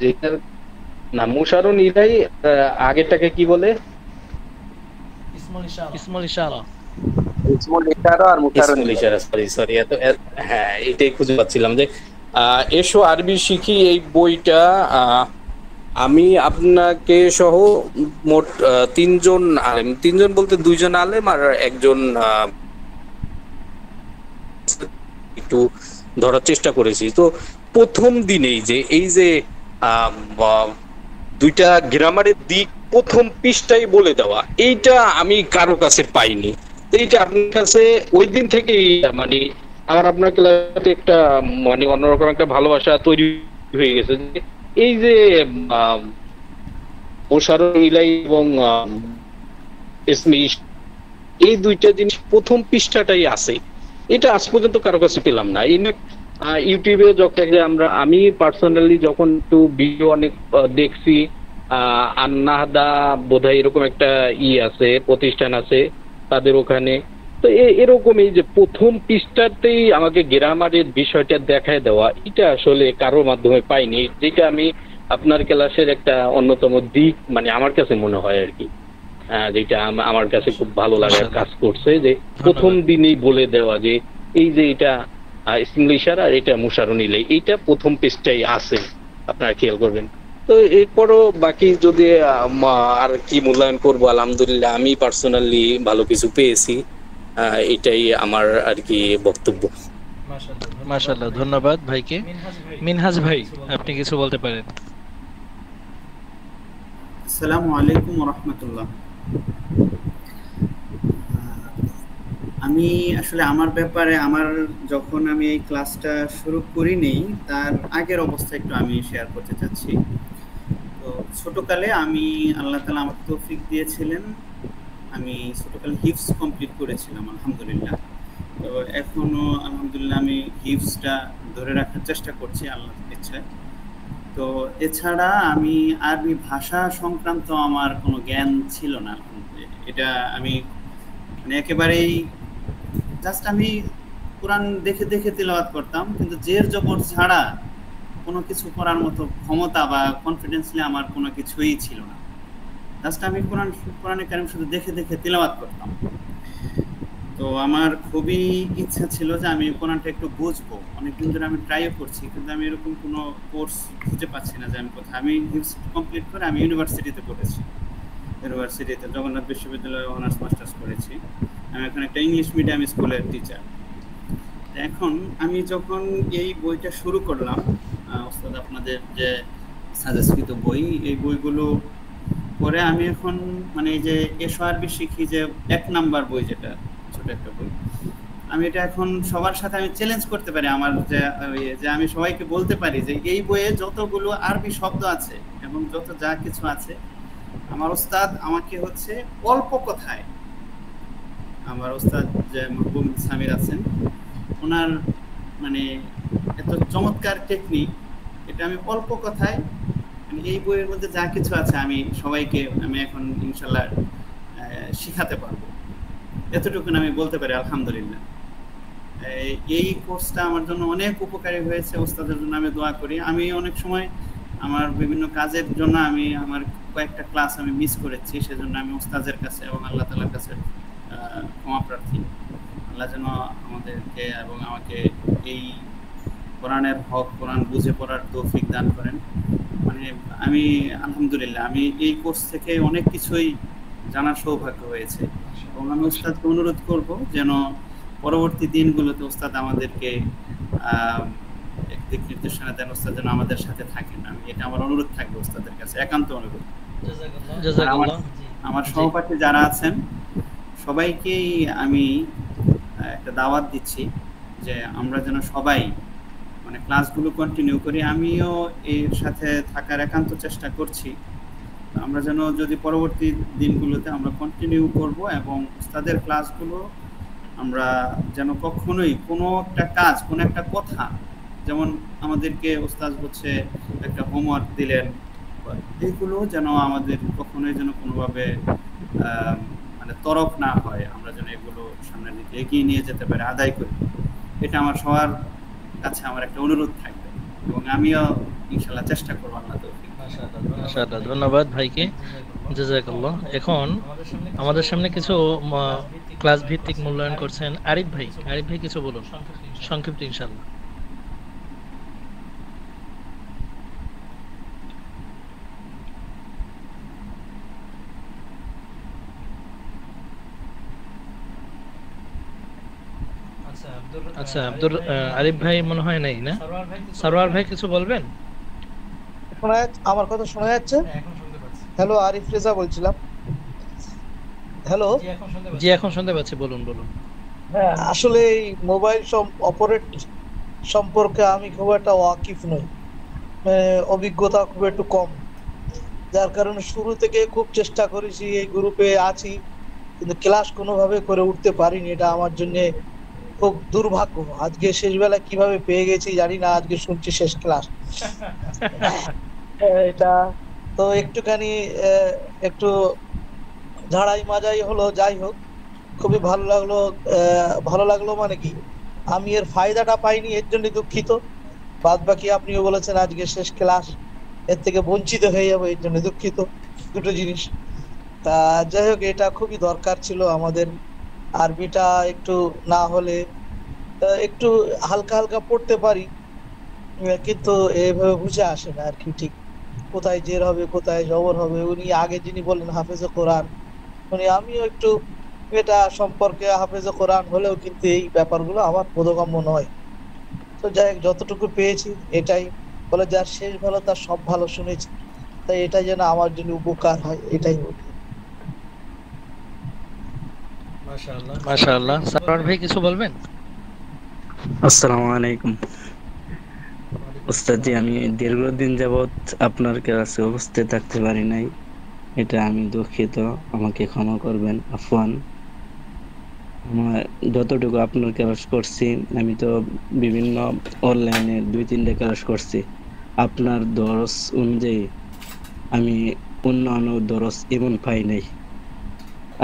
Speaker 3: যেটা না মুশারুন ইলাই আগেরটাকে কি বলে,
Speaker 1: ইসমুল ইশারা।
Speaker 3: সরি হ্যাঁ এটাই খুঁজে পাচ্ছিলাম যে এসো আরবি শিখি এই বইটা আমি আপনাকে সহ মোট তিনজন আলেম, তিনজন বলতে দুইজন আলেম আর একজন একটু ধরার চেষ্টা করেছি। তো প্রথম দিনেই যে এই যে দুইটা গ্রামারের দিক প্রথম পৃষ্ঠাই বলে দেওয়া, এইটা আমি কারো কাছে পাইনি। এইটা আপনার কাছে ওই দিন থেকেই মানে আমার আপনার ক্লাসে একটা মানে অন্যরকম একটা ভালোবাসা তৈরি হয়ে গেছে। এই যে মোশাররফ ইলাই এবং ইসমি, এই দুইটা জিনিস প্রথম পৃষ্ঠাটাই আছে, এটা আজ পর্যন্ত কারো কাছে পেলাম না। ইউটিউবে যখন আমি পার্সোনালি যখন একটু ভিডিও অনেক দেখছি, আন্নাহাদা বোধহয় এরকম একটা আছে, প্রতিষ্ঠান আছে তাদের ওখানে, তো এরকম এই যে প্রথম পৃষ্ঠাতেই আমাকে গ্রামারের বিষয়টা দেখায় দেওয়া, এটা আসলে কারোর মাধ্যমে পাইনি, যেটা আমি আপনার ক্লাসের একটা অন্যতম দিক মানে আমার কাছে মনে হয় আর কি, যেটা আমার কাছে খুব ভালো লাগার কাজ করছে, যে প্রথম দিনেই বলে দেওয়া যে এই যে এটা ইংলিশার আর এটা মোশাররফ ইলাই, এইটা প্রথম পৃষ্ঠায় আছে, আপনারা খেয়াল করবেন। তো এরপরও বাকি যদি আর কি মূল্যায়ন করবো, আলহামদুলিল্লাহ আমি পার্সোনালি ভালো কিছু পেয়েছি, এটাই আমার আর কি বক্তব্য।
Speaker 1: মাশাআল্লাহ, ধন্যবাদ ভাইকে। মিনহাজ ভাই, আপনি কিছু বলতে পারেন?
Speaker 4: আসসালামু আলাইকুম ওয়া রাহমাতুল্লাহ। আমি আসলে আমার ব্যাপারে যখন আমি এই ক্লাসটা শুরু করিনি তার আগের অবস্থা একটু আমি শেয়ার করতে চাচ্ছি। তো ছোটকালে আল্লাহ তাআলা আমাকে তৌফিক দিয়েছিলেন, আমি ছোটকালে হিফজ কমপ্লিট করেছিলাম আলহামদুলিল্লাহ। তো এখনো আলহামদুলিল্লাহ আমি হিফজটা ধরে রাখার চেষ্টা করছি আল্লাহর ইচ্ছায়। তো এছাড়া আমি আরবি ভাষা সংক্রান্ত আমার কোনো জ্ঞান ছিল না। এটা আমি মানে একেবারেই জাস্ট আমি কোরআন দেখে দেখে তিলাওয়াত করতাম, কিন্তু জের জবর ছাড়া কোনো কিছু করার মতো ক্ষমতা বা কনফিডেন্সলি আমার কোনো কিছুই ছিল না। জাস্ট আমি কোরআনে কারিম শুধু দেখে দেখে তিলাওয়াত করতাম। তো আমার খুবই ইচ্ছা ছিল যে আমি কোরআনটা একটু বুঝবো। অনেকদিন ধরে আমি ট্রাইও করছি, কিন্তু আমি এরকম কোনো কোর্স খুঁজে পাচ্ছি না যে আমি কোথায়। আমি হিফজ কমপ্লিট করে আমি ইউনিভার্সিটিতে পড়েছি, ইউনিভার্সিটিতে জগন্নাথ বিশ্ববিদ্যালয়ে অনার্স মাস্টার্স করেছি। আমি এখন একটা ইংলিশ মিডিয়াম স্কুলের টিচার। এখন আমি যখন এই বইটা শুরু করলাম, ওস্তাদ আপনাদের যে সাজেস্টকৃত বই, এই বইগুলো পরে আমি এখন মানে এই যে এসো আরবি শিখি যে 1 নাম্বার বই, যেটা ছোট একটা বই, আমি এটা এখন সবার সাথে আমি চ্যালেঞ্জ করতে পারি, আমার যে আমি সবাইকে বলতে পারি যে এই বইয়ে যতগুলো আরবি শব্দ আছে এবং যত যা কিছু আছে, আমার ওস্তাদ আমাকে হচ্ছে অল্প কথায়, আমার ওস্তাদ যে মাহবুব সামির আছেন, ওনার মানে এত চমৎকার টেকনিক, এটা আমি অল্প কথায় মানে এই বইয়ের মধ্যে যা কিছু আছে আমি সবাইকে আমি এখন ইনশাল্লাহ শিখাতে পারবো, এতটুকু আমি বলতে পারি আলহামদুলিল্লাহ। এই কোর্সটা আমার জন্য অনেক উপকারী হয়েছে, ওস্তাদের জন্য আমি দোয়া করি। আমি অনেক সময় আমার বিভিন্ন কাজের জন্য আমি আমার কয়েকটা ক্লাস আমি মিস করেছি, সেজন্য আমি ওস্তাদের কাছে এবং আল্লাহ তাআলার কাছে ক্ষমা প্রার্থী। আল্লাহ যেন আমাদেরকে এবং আমাকে এই কোরআনের হক, কোরআন বুঝে পড়ার তৌফিক দান করেন। মানে আমি আলহামদুলিল্লাহ আমি এই কোর্স থেকে অনেক কিছুই জানার সৌভাগ্য হয়েছে, এবং আমি ওস্তাদকে অনুরোধ করব যেন পরবর্তী দিনগুলোতে ওস্তাদ আমাদেরকে দিক নির্দেশনা দেন, ওস্তাদ যেন আমাদের সাথে থাকেন। আমি এটা আমার অনুরোধ থাকবে ওস্তাদের কাছে, একান্ত অনুরোধ। আমার সহপাঠী যারা আছেন সবাইকেই আমি একটা দাওয়াত দিচ্ছি যে আমরা যেন সবাই মানে ক্লাসগুলো কন্টিনিউ করি। আমিও এর সাথে থাকার একান্ত চেষ্টা করছি। আমরা যেন যদি পরবর্তী দিনগুলোতে আমরা কন্টিনিউ করব, এবং ওস্তাদের ক্লাসগুলো আমরা যেন কখনোই কোনো একটা কাজ, কোনো একটা কথা, যেমন আমাদেরকে ওস্তাদ হচ্ছে একটা হোমওয়ার্ক দিলেন, এইগুলো যেন আমাদের কখনোই যেন কোনোভাবে মানে তরফ না হয়, আমরা যেন এগুলো সামনের দিকে এগিয়ে নিয়ে যেতে পারি, আদায় করি। এটা আমার সবার কাছে আমার একটা অনুরোধ থাকবে, এবং আমিও ইনশাআল্লাহ চেষ্টা করব। আল্লাহ তৌফিক।
Speaker 1: মাশাআল্লাহ, ধন্যবাদ ভাইকে, জাযাকাল্লাহ। এখন আমাদের সামনে কিছু ক্লাস ভিত্তিক মূল্যায়ন করছেন আরিফ ভাই। আরিফ ভাই কিছু বলুন সংক্ষিপ্ত ইনশাআল্লাহ। আচ্ছা, আরিফ ভাই মনে হয় নাই না? সারোয়ার ভাই কিছু বলবেন?
Speaker 7: আমার কথা শোনা যাচ্ছে? হ্যালো, আরিফ রেজা বলছিলাম। হ্যালো।
Speaker 1: জি, এখন শুনতে পাচ্ছি, বলুন বলুন।
Speaker 7: হ্যাঁ, আসলে এই মোবাইল অপারেট সম্পর্কে আমি খুব একটা ওয়াকিফ নই, অভিজ্ঞতা খুব একটু কম, যার কারণে শুরু থেকে খুব চেষ্টা করেছি, এই গ্রুপে আছি, কিন্তু ক্লাস কোনোভাবে করে উঠতে পারিনি। এটা আমার জন্য খুব দুর্ভাগ্য। আজকে শেষ বেলা কিভাবে পেয়ে গেছি জানি না, আজকে শুনছি শেষ ক্লাস। এটা তো একটুখানি একটু ঝাড়াই মাজাই হলো, যাই হোক, খুবই ভালো লাগলো। ভালো লাগলো মানে কি, আমি এর ফায়দাটা পাইনি, এর জন্য দুঃখিত। বাদ বাকি আপনিও বলেছেন আজকে শেষ ক্লাস, এর থেকে বঞ্চিত হয়ে যাবো, এর জন্য দুঃখিত। দুটো জিনিস। তা যাই হোক, এটা খুবই দরকার ছিল আমাদের। আরবিটা একটু না হলে একটু হালকা হালকা পড়তে পারি, কিন্তু এভাবে বুঝে আসে না আর কি, ঠিক কোথায় জের হবে কোথায় জবর হবে। উনি আগে যিনি বললেন হাফেজে কোরআন, আমিও একটু এটা সম্পর্কে হাফেজে কোরআন হলেও কিন্তু এই ব্যাপারগুলো আমার বোধগম্য নয়। তো যাই হোক, যতটুকু পেয়েছি এটাই বলে, যার শেষ ভালো তার সব ভালো শুনেছি, তাই এটা যেন আমার জন্য উপকার হয়, এটাই বলি।
Speaker 1: মাশাআল্লাহ। সারোয়ার ভাই কিছু বলবেন?
Speaker 6: আসসালামু আলাইকুম উস্তাদ জি, আমি দীর্ঘদিন যাবৎ আপনার ক্লাসে উপস্থিত থাকতে পারি নাই, এটা আমি দুঃখিত, আমাকে ক্ষমা করবেন, আফওয়ান। আমার যতটুকু আপনার ক্লাস করছি, আমি তো বিভিন্ন অনলাইনে 2-3টা ক্লাস করছি, আপনার দরস অনুযায়ী আমি অন্যান্য দরস এমন পাই নাই।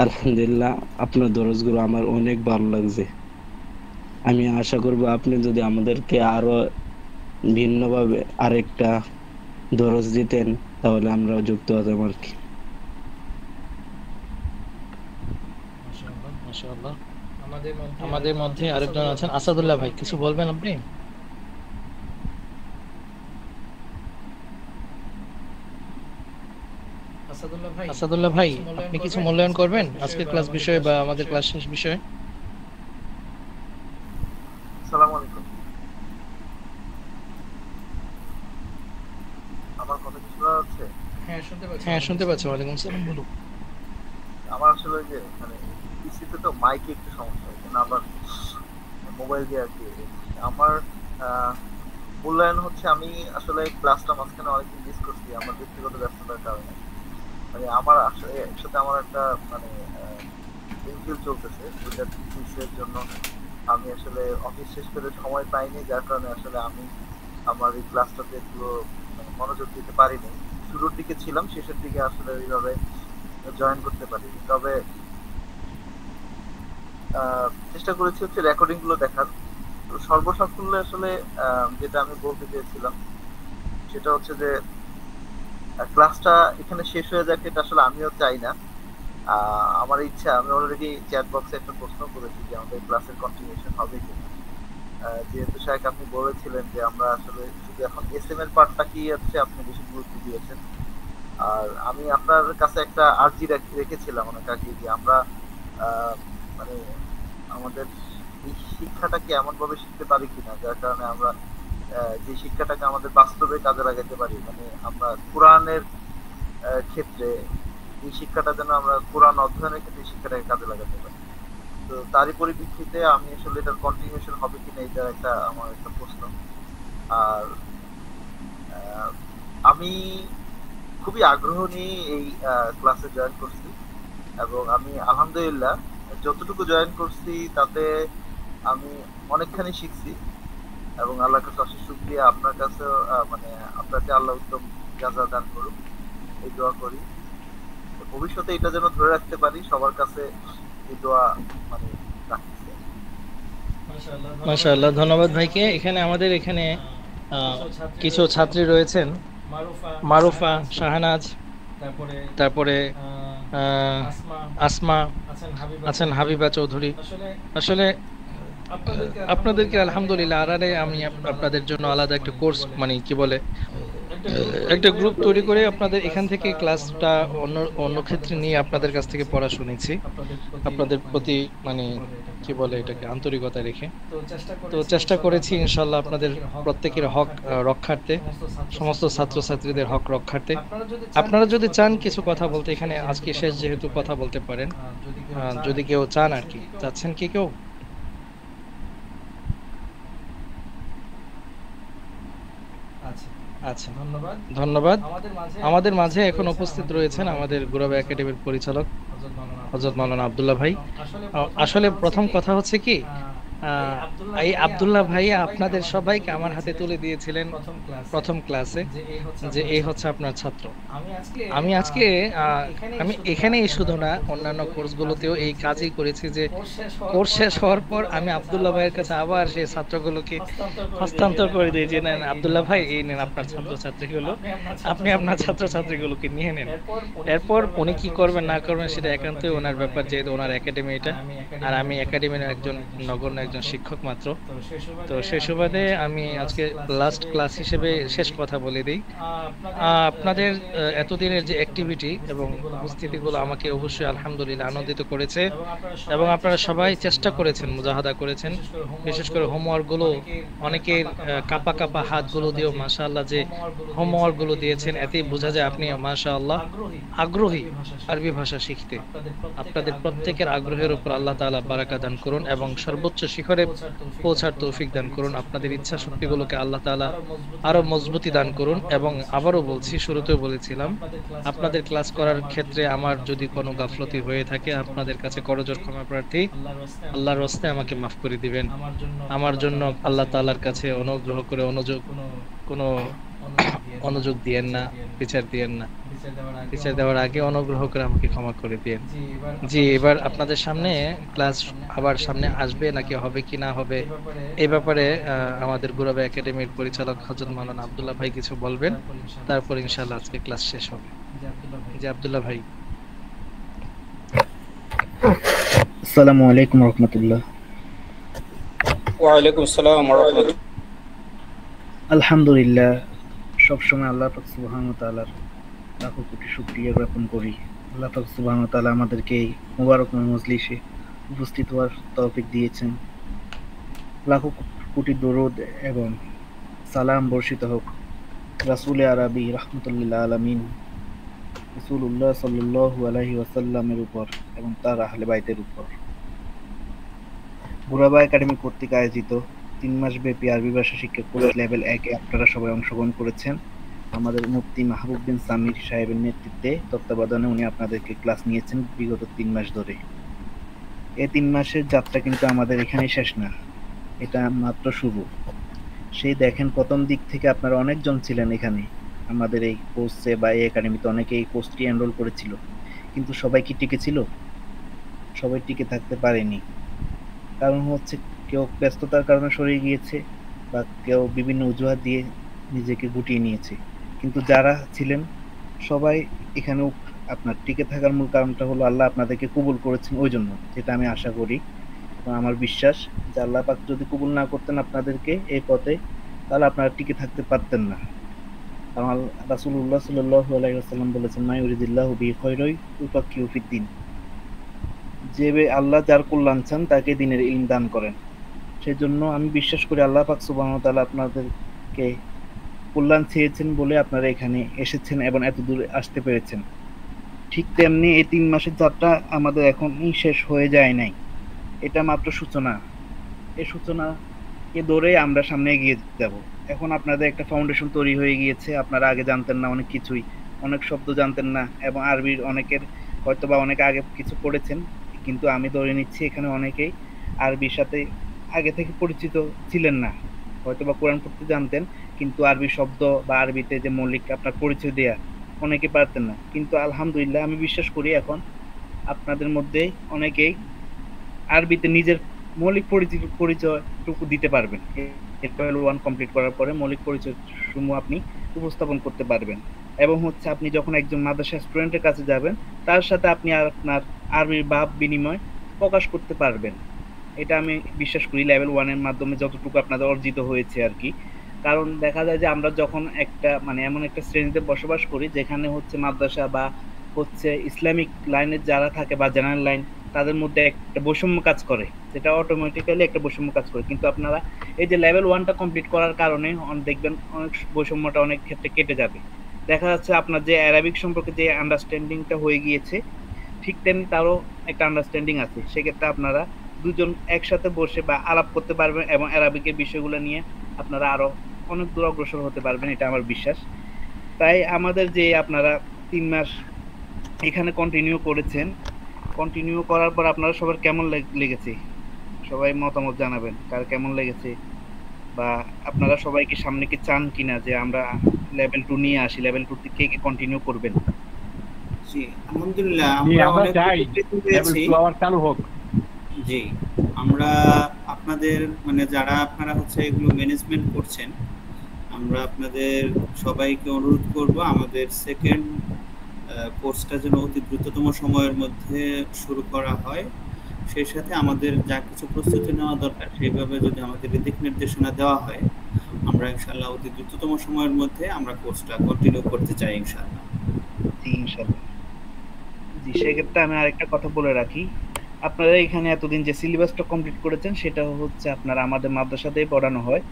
Speaker 6: আলহামদুলিল্লাহ, আপনার দরসগুলো আমার অনেক ভালো লাগছে। আমি আশা করব আপনি যদি আমাদেরকে আরো ভিন্নভাবে আরেকটা দরস দিতেন, তাহলে আমরাও যুক্ত হতাম আর কি।
Speaker 1: মাশাআল্লাহ। আমাদের মধ্যে আরেকজন আছেন, আসাদুল্লাহ ভাই, কিছু বলবেন আপনি? আসাদুল্লাহ ভাই, আপনি কিছু মূল্যায়ন করবেন আজকের ক্লাস বিষয়ে বা আমাদের ক্লাস শেষ বিষয়ে?
Speaker 8: আসসালামু আলাইকুম। আমার কথা কি শোনা যাচ্ছে?
Speaker 1: হ্যাঁ, শুনতে পাচ্ছি। ওয়ালাইকুম আসসালাম, বলুন।
Speaker 8: আমার আসলে যে মানে পিসিতে তো মাইকে একটু সমস্যা হচ্ছে না, আবার মোবাইল দিয়ে আর কি। আমার মূল্যায়ন হচ্ছে, আমি আসলে ক্লাসটা মাঝখানে অনেকদিন মিস করছি আমার ব্যক্তিগত ব্যস্ততার কারণে। মানে আমার আসলে এর সাথে আমার একটা মানে এমফিল চলতেছে, ওইটার থিসিসের জন্য আমি আসলে অফিস শেষ করে সময় পাইনি, যার কারণে আসলে আমি আমার এই ক্লাসটাতে একটু মনোযোগ দিতে পারিনি। শুরুর দিকে ছিলাম, শেষের দিকে আসলে ওইভাবে জয়েন করতে পারিনি। তবে চেষ্টা করেছি হচ্ছে রেকর্ডিং গুলো দেখার। তো সর্বসাকুল্যে আসলে যেটা আমি বলতে চেয়েছিলাম সেটা হচ্ছে যে ক্লাসটা এখানে শেষ হয়ে যাক, এটা আসলে আমিও চাই না। আমার ইচ্ছা, আমি অলরেডি চ্যাট বক্সে একটা প্রশ্ন করেছি যে আমাদের ক্লাসের কন্টিনিউশন হবে কিনা। যেহেতু শাহেক আপনি বলেছিলেন যে আমরা আসলে শুধু এখন এসএম এর পার্টটা কি হচ্ছে আপনি বেশি গুরুত্ব দিয়েছেন, আর আমি আপনার কাছে একটা আর্জি রেখেছিলাম অনেক আগে যে আমরা মানে আমাদের এই শিক্ষাটাকে এমন ভাবে শিখতে পারি কিনা যার কারণে আমরা যে শিক্ষাটাকে আমাদের বাস্তবে কাজে লাগাতে পারি, মানে আমরা কোরআনের ক্ষেত্রে এই শিক্ষাটা যেন আমরা কোরআন অধ্যয়নের ক্ষেত্রে শিক্ষাটাকে কাজে লাগাতে পারি। তো তারই পরিপ্রেক্ষিতে আমি আসলে এটার কন্টিনিউশন হবে কিনা এটা একটা আমার একটা প্রশ্ন। আর আমি খুবই আগ্রহ নিয়ে এই ক্লাসে জয়েন করছি এবং আমি আলহামদুলিল্লাহ যতটুকু জয়েন করছি তাতে আমি অনেকখানি শিখছি এবং আল্লাহর কাছে অশেষ শুকরিয়া। আপনার কাছে মানে আপনাকে আল্লাহ উত্তম জাযা দান করুক, এই দোয়া করি। ভবিষ্যতে এটা যেন ধরে রাখতে পারি, সবার কাছে এই দোয়া মানে রাখতেছি।
Speaker 1: মাশাআল্লাহ, ধন্যবাদ ভাইকে। আমাদের এখানে কিছু ছাত্রী রয়েছেন, মারুফা, শাহনাজ, তারপরে আসমা আছেন, হাবিবা চৌধুরী। আসলে আপনাদেরকে আলহামদুলিল্লাহ আরারে আমি আপনাদের জন্য আলাদা একটা কোর্স, মানে কি বলে, একটা গ্রুপ তৈরি করে আপনাদের এখান থেকে ক্লাসটা অন্য ক্ষেত্রে নিয়ে আপনাদের কাছ থেকে পড়া শুনেছি। আপনাদের প্রতি মানে কি বলে এটাকে আন্তরিকতা রেখে। তো চেষ্টা করেছি ইনশাল্লাহ আপনাদের প্রত্যেকের হক রক্ষার্থে, সমস্ত ছাত্রছাত্রীদের হক রক্ষার্থে। আপনারা যদি চান কিছু কথা বলতে, এখানে আজকে শেষ যেহেতু কথা বলতে পারেন, যদি কেউ চান আর কি। চাচ্ছেন কি কেউ? আচ্ছা, ধন্যবাদ। আমাদের মাঝে এখন উপস্থিত রয়েছেন আমাদের গুরাবা একাডেমির পরিচালক হযরত মাওলানা আব্দুল্লাহ ভাই। আসলে প্রথম কথা হচ্ছে কি, এই আব্দুল্লাহ ভাই আপনাদের সবাইকে আমার হাতে তুলে দিয়েছিলেন প্রথম ক্লাসে যে এই হচ্ছে আপনার ছাত্র। আমি আজকে আমি এখানেই শুধু না, অন্যান্য কোর্সগুলোতেও এই কাজই করেছি যে কোর্স শেষ হওয়ার পর আমি আব্দুল্লাহ ভাইয়ের কাছে আবার সেই ছাত্রগুলোকে হস্তান্তর করে দিই যে নেন আব্দুল্লাহ ভাই, এই নেন আপনার ছাত্রছাত্রীগুলো, আপনি আপনার ছাত্রছাত্রীগুলোকে নিয়ে নেন। এরপর উনি কি করবেন না করবেন সেটা একান্তই ওনার ব্যাপার, যেহেতু ওনার একাডেমি এটা, আর আমি একাডেমির একজন নগণ্য একজন শিক্ষক মাত্র। তো সেই সুবাদে আমি আজকে লাস্ট ক্লাস হিসেবে শেষ কথা বলে দিই। আপনাদের এতদিনের যে অ্যাক্টিভিটি এবং উপস্থিতিগুলো আমাকে অবশ্যই আলহামদুলিল্লাহ আনন্দিত করেছে, এবং আপনারা সবাই চেষ্টা করেছেন, মুজাহাদা করেছেন। বিশেষ করে হোমওয়ার্কগুলো অনেকের কাপা কাপা হাতগুলো দিয়েও মাশাআল্লাহ যে হোমওয়ার্কগুলো দিয়েছেন, এতেই বোঝা যায় আপনি মাশাআল্লাহ আগ্রহী আরবি ভাষা শিখতে। আপনাদের প্রত্যেকের আগ্রহের উপর আল্লাহ তাআলা বারাকা দান করুন এবং সর্বোচ্চ শিখরে পৌঁছার তৌফিক দান করুন। আপনাদের ইচ্ছা শক্তিগুলোকে আল্লাহ তাআলা আরো মজবুতি দান করুন। এবং আবারও বলছি, শুরুতেও বলেছিলাম, আপনাদের ক্লাস করার ক্ষেত্রে আমার যদি কোনো গাফলতি হয়ে থাকে আপনাদের কাছে করজোর ক্ষমা প্রার্থী। আল্লাহর রাস্তায় আমাকে মাফ করে দিবেন। আমার জন্য আল্লাহ তাআলার কাছে অনুগ্রহ করে কোনো অনুযোগ দিয়েন না, বিচার দিয়েন না। বিচার দেওয়ার আগে অনুগ্রহ করে আমাকে ক্ষমা করে দিয়েন। জি, এবার আপনাদের সামনে ক্লাস আবার সামনে আসবে নাকি হবে কি না হবে এই ব্যাপারে আমাদের গুরাবা একাডেমির পরিচালক হযরত মাওলানা আব্দুল্লাহ ভাই কিছু বলবেন, তারপর ইনশাআল্লাহ আজকে ক্লাস শেষ হবে। জি আব্দুল্লাহ ভাই।
Speaker 9: আসসালামু আলাইকুম ওয়া রাহমাতুল্লাহ।
Speaker 3: ওয়া আলাইকুম আসসালাম ওয়া রাহমাতুল্লাহ।
Speaker 9: আলহামদুলিল্লাহ, সবসময় আল্লাহ পাক সুবহানাহু ওয়া তাআলার লাখো কোটি শুকরিয়া জ্ঞাপন করি। আল্লাহ পাক সুবহানাহু ওয়া তাআলা আমাদেরকে এই মুবারকময় মজলিসে উপস্থিত হওয়ার তৌফিক দিয়েছেন। লাখো কোটি দরুদ এবং সালাম বর্ষিত হোক রাসূলে আরবি রাহমাতুল লিল আলামিন রাসূলুল্লাহ সাল্লাল্লাহু আলাইহি ওয়াসাল্লামের উপর এবং তার আহলে বাইতের উপর। গুরাবা একাডেমি কর্তৃক আয়োজিত 3 মাস ব্যাপী আরবি ভাষা শিক্ষা কোর্স লেভেল 1 এ আপনারা সবাই অংশগ্রহণ করেছেন। আমাদের মুফতি মাহবুব বিন সামির সাহেবের নেতৃত্বে তত্ত্বাবধানে উনি আপনাদেরকে ক্লাস নিয়েছেন বিগত 3 মাস ধরে। এই 3 মাসের যাত্রা কিন্তু আমাদের এখানেই শেষ না, এটা মাত্র শুরু। সেই দেখেন প্রথম দিক থেকে আপনারা অনেকজন ছিলেন এখানে আমাদের এই কোর্সে বা এই একাডেমিতে, অনেকে এই কোর্সটি এনরোল করেছিল, কিন্তু সবাই কি টিকে ছিল? সবাই টিকে থাকতে পারেনি। কারণ হচ্ছে কেউ ব্যস্ততার কারণে সরে গিয়েছে বা কেউ বিভিন্ন অজুহাত দিয়ে নিজেকে গুটিয়ে নিয়েছে। কিন্তু যারা ছিলেন সবাই এখানে আপনার টিকে থাকার মূল কারণটা হলো আল্লাহ আপনাদেরকে কবুল করেছেন ওই জন্য, যেটা আমি আশা করি এবং আমার বিশ্বাস যে আল্লাহ পাক যদি কবুল না করতেন আপনাদেরকে এই পথে, তাহলে আপনারা টিকে থাকতে পারতেন না। কারণ রাসূলুল্লাহ সাল্লাল্লাহু আলাইহি ওয়াসাল্লাম বলেছেন, মা ইউরিদিল্লাহু বিহি খায়রান ইউফাক্কিহু ফিদ্দীন, যে আল্লাহ যার কল্যাণ চান তাকে দ্বীনের ইলম দান করেন। সেজন্য আমি বিশ্বাস করি আল্লাহ পাক সুবহানাহু ওয়া তাআলা আপনাদেরকে কল্যাণ চেয়েছেন বলে আপনারা এখানে এসেছেন এবং এত দূরে আসতে পেরেছেন। ঠিক তেমনি এই 3 মাসের যাত্রা আমাদের এখনই শেষ হয়ে যায় নাই, এটা মাত্র সূচনা। এই সূচনাকে ধরে আমরা সামনে এগিয়ে যাব। এখন আপনাদের একটা ফাউন্ডেশন তৈরি হয়ে গিয়েছে। আপনারা আগে জানতেন না অনেক কিছুই, অনেক শব্দ জানতেন না, এবং আরবির অনেকের হয়তো বা অনেকে আগে কিছু পড়েছেন, কিন্তু আমি ধরে নিচ্ছি এখানে অনেকেই আরবির সাথে আগে থেকে পরিচিত ছিলেন না। হয়তো বা কোরআন পড়তে জানতেন, কিন্তু আরবি শব্দ বা আরবিতে যে মৌলিক আপনার পরিচয় দেয়া অনেকে পারতেন না। কিন্তু আলহামদুলিল্লাহ আমি বিশ্বাস করি এখন আপনাদের মধ্যে অনেকেই আরবিতে নিজের মৌলিক পরিচয়টুকু দিতে পারবেন। লেভেল 1 কমপ্লিট করার পরে মৌলিক পরিচয় সমূহ আপনি উপস্থাপন করতে পারবেন, এবং হচ্ছে আপনি যখন একজন মাদ্রাসা স্টুডেন্টের কাছে যাবেন তার সাথে আপনি আপনার আরবির ভাব বিনিময় প্রকাশ করতে পারবেন। এটা আমি বিশ্বাস করি লেভেল 1 এর মাধ্যমে যতটুকু আপনাদের অর্জিত হয়েছে আর কি। কারণ দেখা যায় যে আমরা যখন একটা এমন একটা শ্রেণীতে বসবাস করি যেখানে হচ্ছে মাদ্রাসা বা হচ্ছে ইসলামিক লাইনের যারা থাকে বা জেনারেল লাইন তাদের মধ্যে একটা বৈষম্য কাজ করে, যেটা অটোমেটিক্যালি একটা বৈষম্য কাজ করে। কিন্তু আপনারা এই যে লেভেল 1টা কমপ্লিট করার কারণে দেখবেন অনেক বৈষম্যটা অনেক ক্ষেত্রে কেটে যাবে। দেখা যাচ্ছে আপনার যে অ্যারাবিক সম্পর্কে যে আন্ডারস্ট্যান্ডিংটা হয়ে গিয়েছে, ঠিক তেমনি তারও একটা আন্ডারস্ট্যান্ডিং আছে। সেক্ষেত্রে আপনারা দুজন একসাথে বসে বা আলাপ করতে পারবেন এবং অ্যারাবিকের বিষয়গুলো নিয়ে আপনারা আরো অনেক দূর অগ্রসর হতে পারবেন, এটা আমার বিশ্বাস। তাই আমাদের যে আপনারা 3 মাস এখানে কন্টিনিউ করেছেন, কন্টিনিউ করার পর আপনারা সবার কেমন লেগেছে সবাই মতামত জানাবেন, কার কেমন লেগেছে, বা আপনারা সবাই কি সামনে কি চান কিনা যে আমরা লেভেল 2 নিয়ে আসি, লেভেল 2 কে কে কন্টিনিউ করবেন?
Speaker 4: জি আলহামদুলিল্লাহ
Speaker 2: জি,
Speaker 4: আমরা
Speaker 2: আমরা
Speaker 4: অনেক
Speaker 2: চাই
Speaker 4: উপকৃত
Speaker 2: লেভেল
Speaker 4: হয়েছি।
Speaker 2: 2 আবার চালু হোক।
Speaker 4: জি আমরা আপনাদের মানে যারা আপনারা হচ্ছে এগুলো ম্যানেজমেন্ট করছেন, আমরা আপনাদের সবাইকে অনুরোধ করব আমাদের সেকেন্ড কোর্সটা যেন অতি দ্রুততম সময়ের মধ্যে শুরু করা হয়। সেই সাথে আমাদের যা কিছু প্রস্তুতি নেওয়া দরকার সেইভাবে যদি আমাদের দিক নির্দেশনা দেওয়া হয়, আমরা ইনশাআল্লাহ অতি দ্রুততম সময়ের মধ্যে আমরা কোর্সটা কন্টিনিউ করতে চাই ইনশাআল্লাহ।
Speaker 9: জি ইনশাআল্লাহ। জি সেক্ষেত্রে আমি আরেকটা কথা বলে রাখি, আপনারা এখানে এতদিন যে সিলেবাসটা কমপ্লিট করেছেন সেটা হচ্ছে আপনারা আমাদের মাদ্রাসাতেই পড়ানো হয়।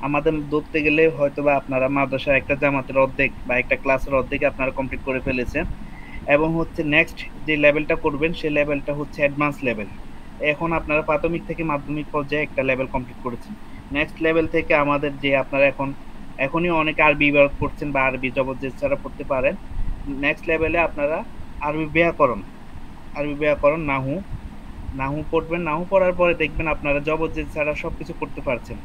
Speaker 9: আমাদের ধরতে গেলে হয়তোবা আপনারা মাদ্রাসার একটা জামাতের অর্ধেক বা একটা ক্লাসের অর্ধেক আপনারা কমপ্লিট করে ফেলেছেন, এবং হচ্ছে নেক্সট যে লেভেলটা করবেন সেই লেভেলটা হচ্ছে অ্যাডভান্স লেভেল। এখন আপনারা প্রাথমিক থেকে মাধ্যমিক পর্যায়ে একটা লেভেল কমপ্লিট করেছেন। নেক্সট লেভেল থেকে আমাদের যে আপনারা এখনই অনেকে আরবি ইবারত পড়ছেন বা আরবি জবরজেদ ছাড়া পড়তে পারেন। নেক্সট লেভেলে আপনারা আরবি ব্যাকরণ নাহু পড়বেন। নাহু পড়ার পরে দেখবেন আপনারা জবরজেদ ছাড়া সবকিছু করতে পারছেন।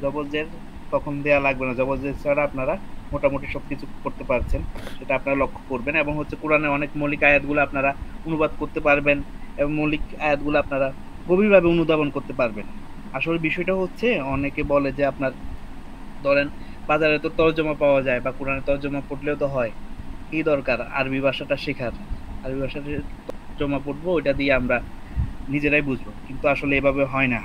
Speaker 9: জবরজেদ তখন দেয়া লাগবে না, জবরজেদ ছাড়া আপনারা মোটামুটি সবকিছু করতে পারছেন, সেটা আপনারা লক্ষ্য করবেন। এবং হচ্ছে কোরআনের অনেক মৌলিক আয়াতগুলো আপনারা অনুবাদ করতে পারবেন এবং মৌলিক আয়াতগুলো আপনারা গভীরভাবে অনুধাবন করতে পারবেন। আসলে বিষয়টা হচ্ছে অনেকে বলে যে আপনার ধরেন বাজারে তো তর্জমা পাওয়া যায় বা কোরআনের তর্জমা পড়লেও তো হয়, কি দরকার আরবি ভাষাটা শেখার, আরবি ভাষাটা তর্জমা পড়বো ওইটা দিয়ে আমরা নিজেরাই বুঝবো, কিন্তু আসলে এভাবে হয় না।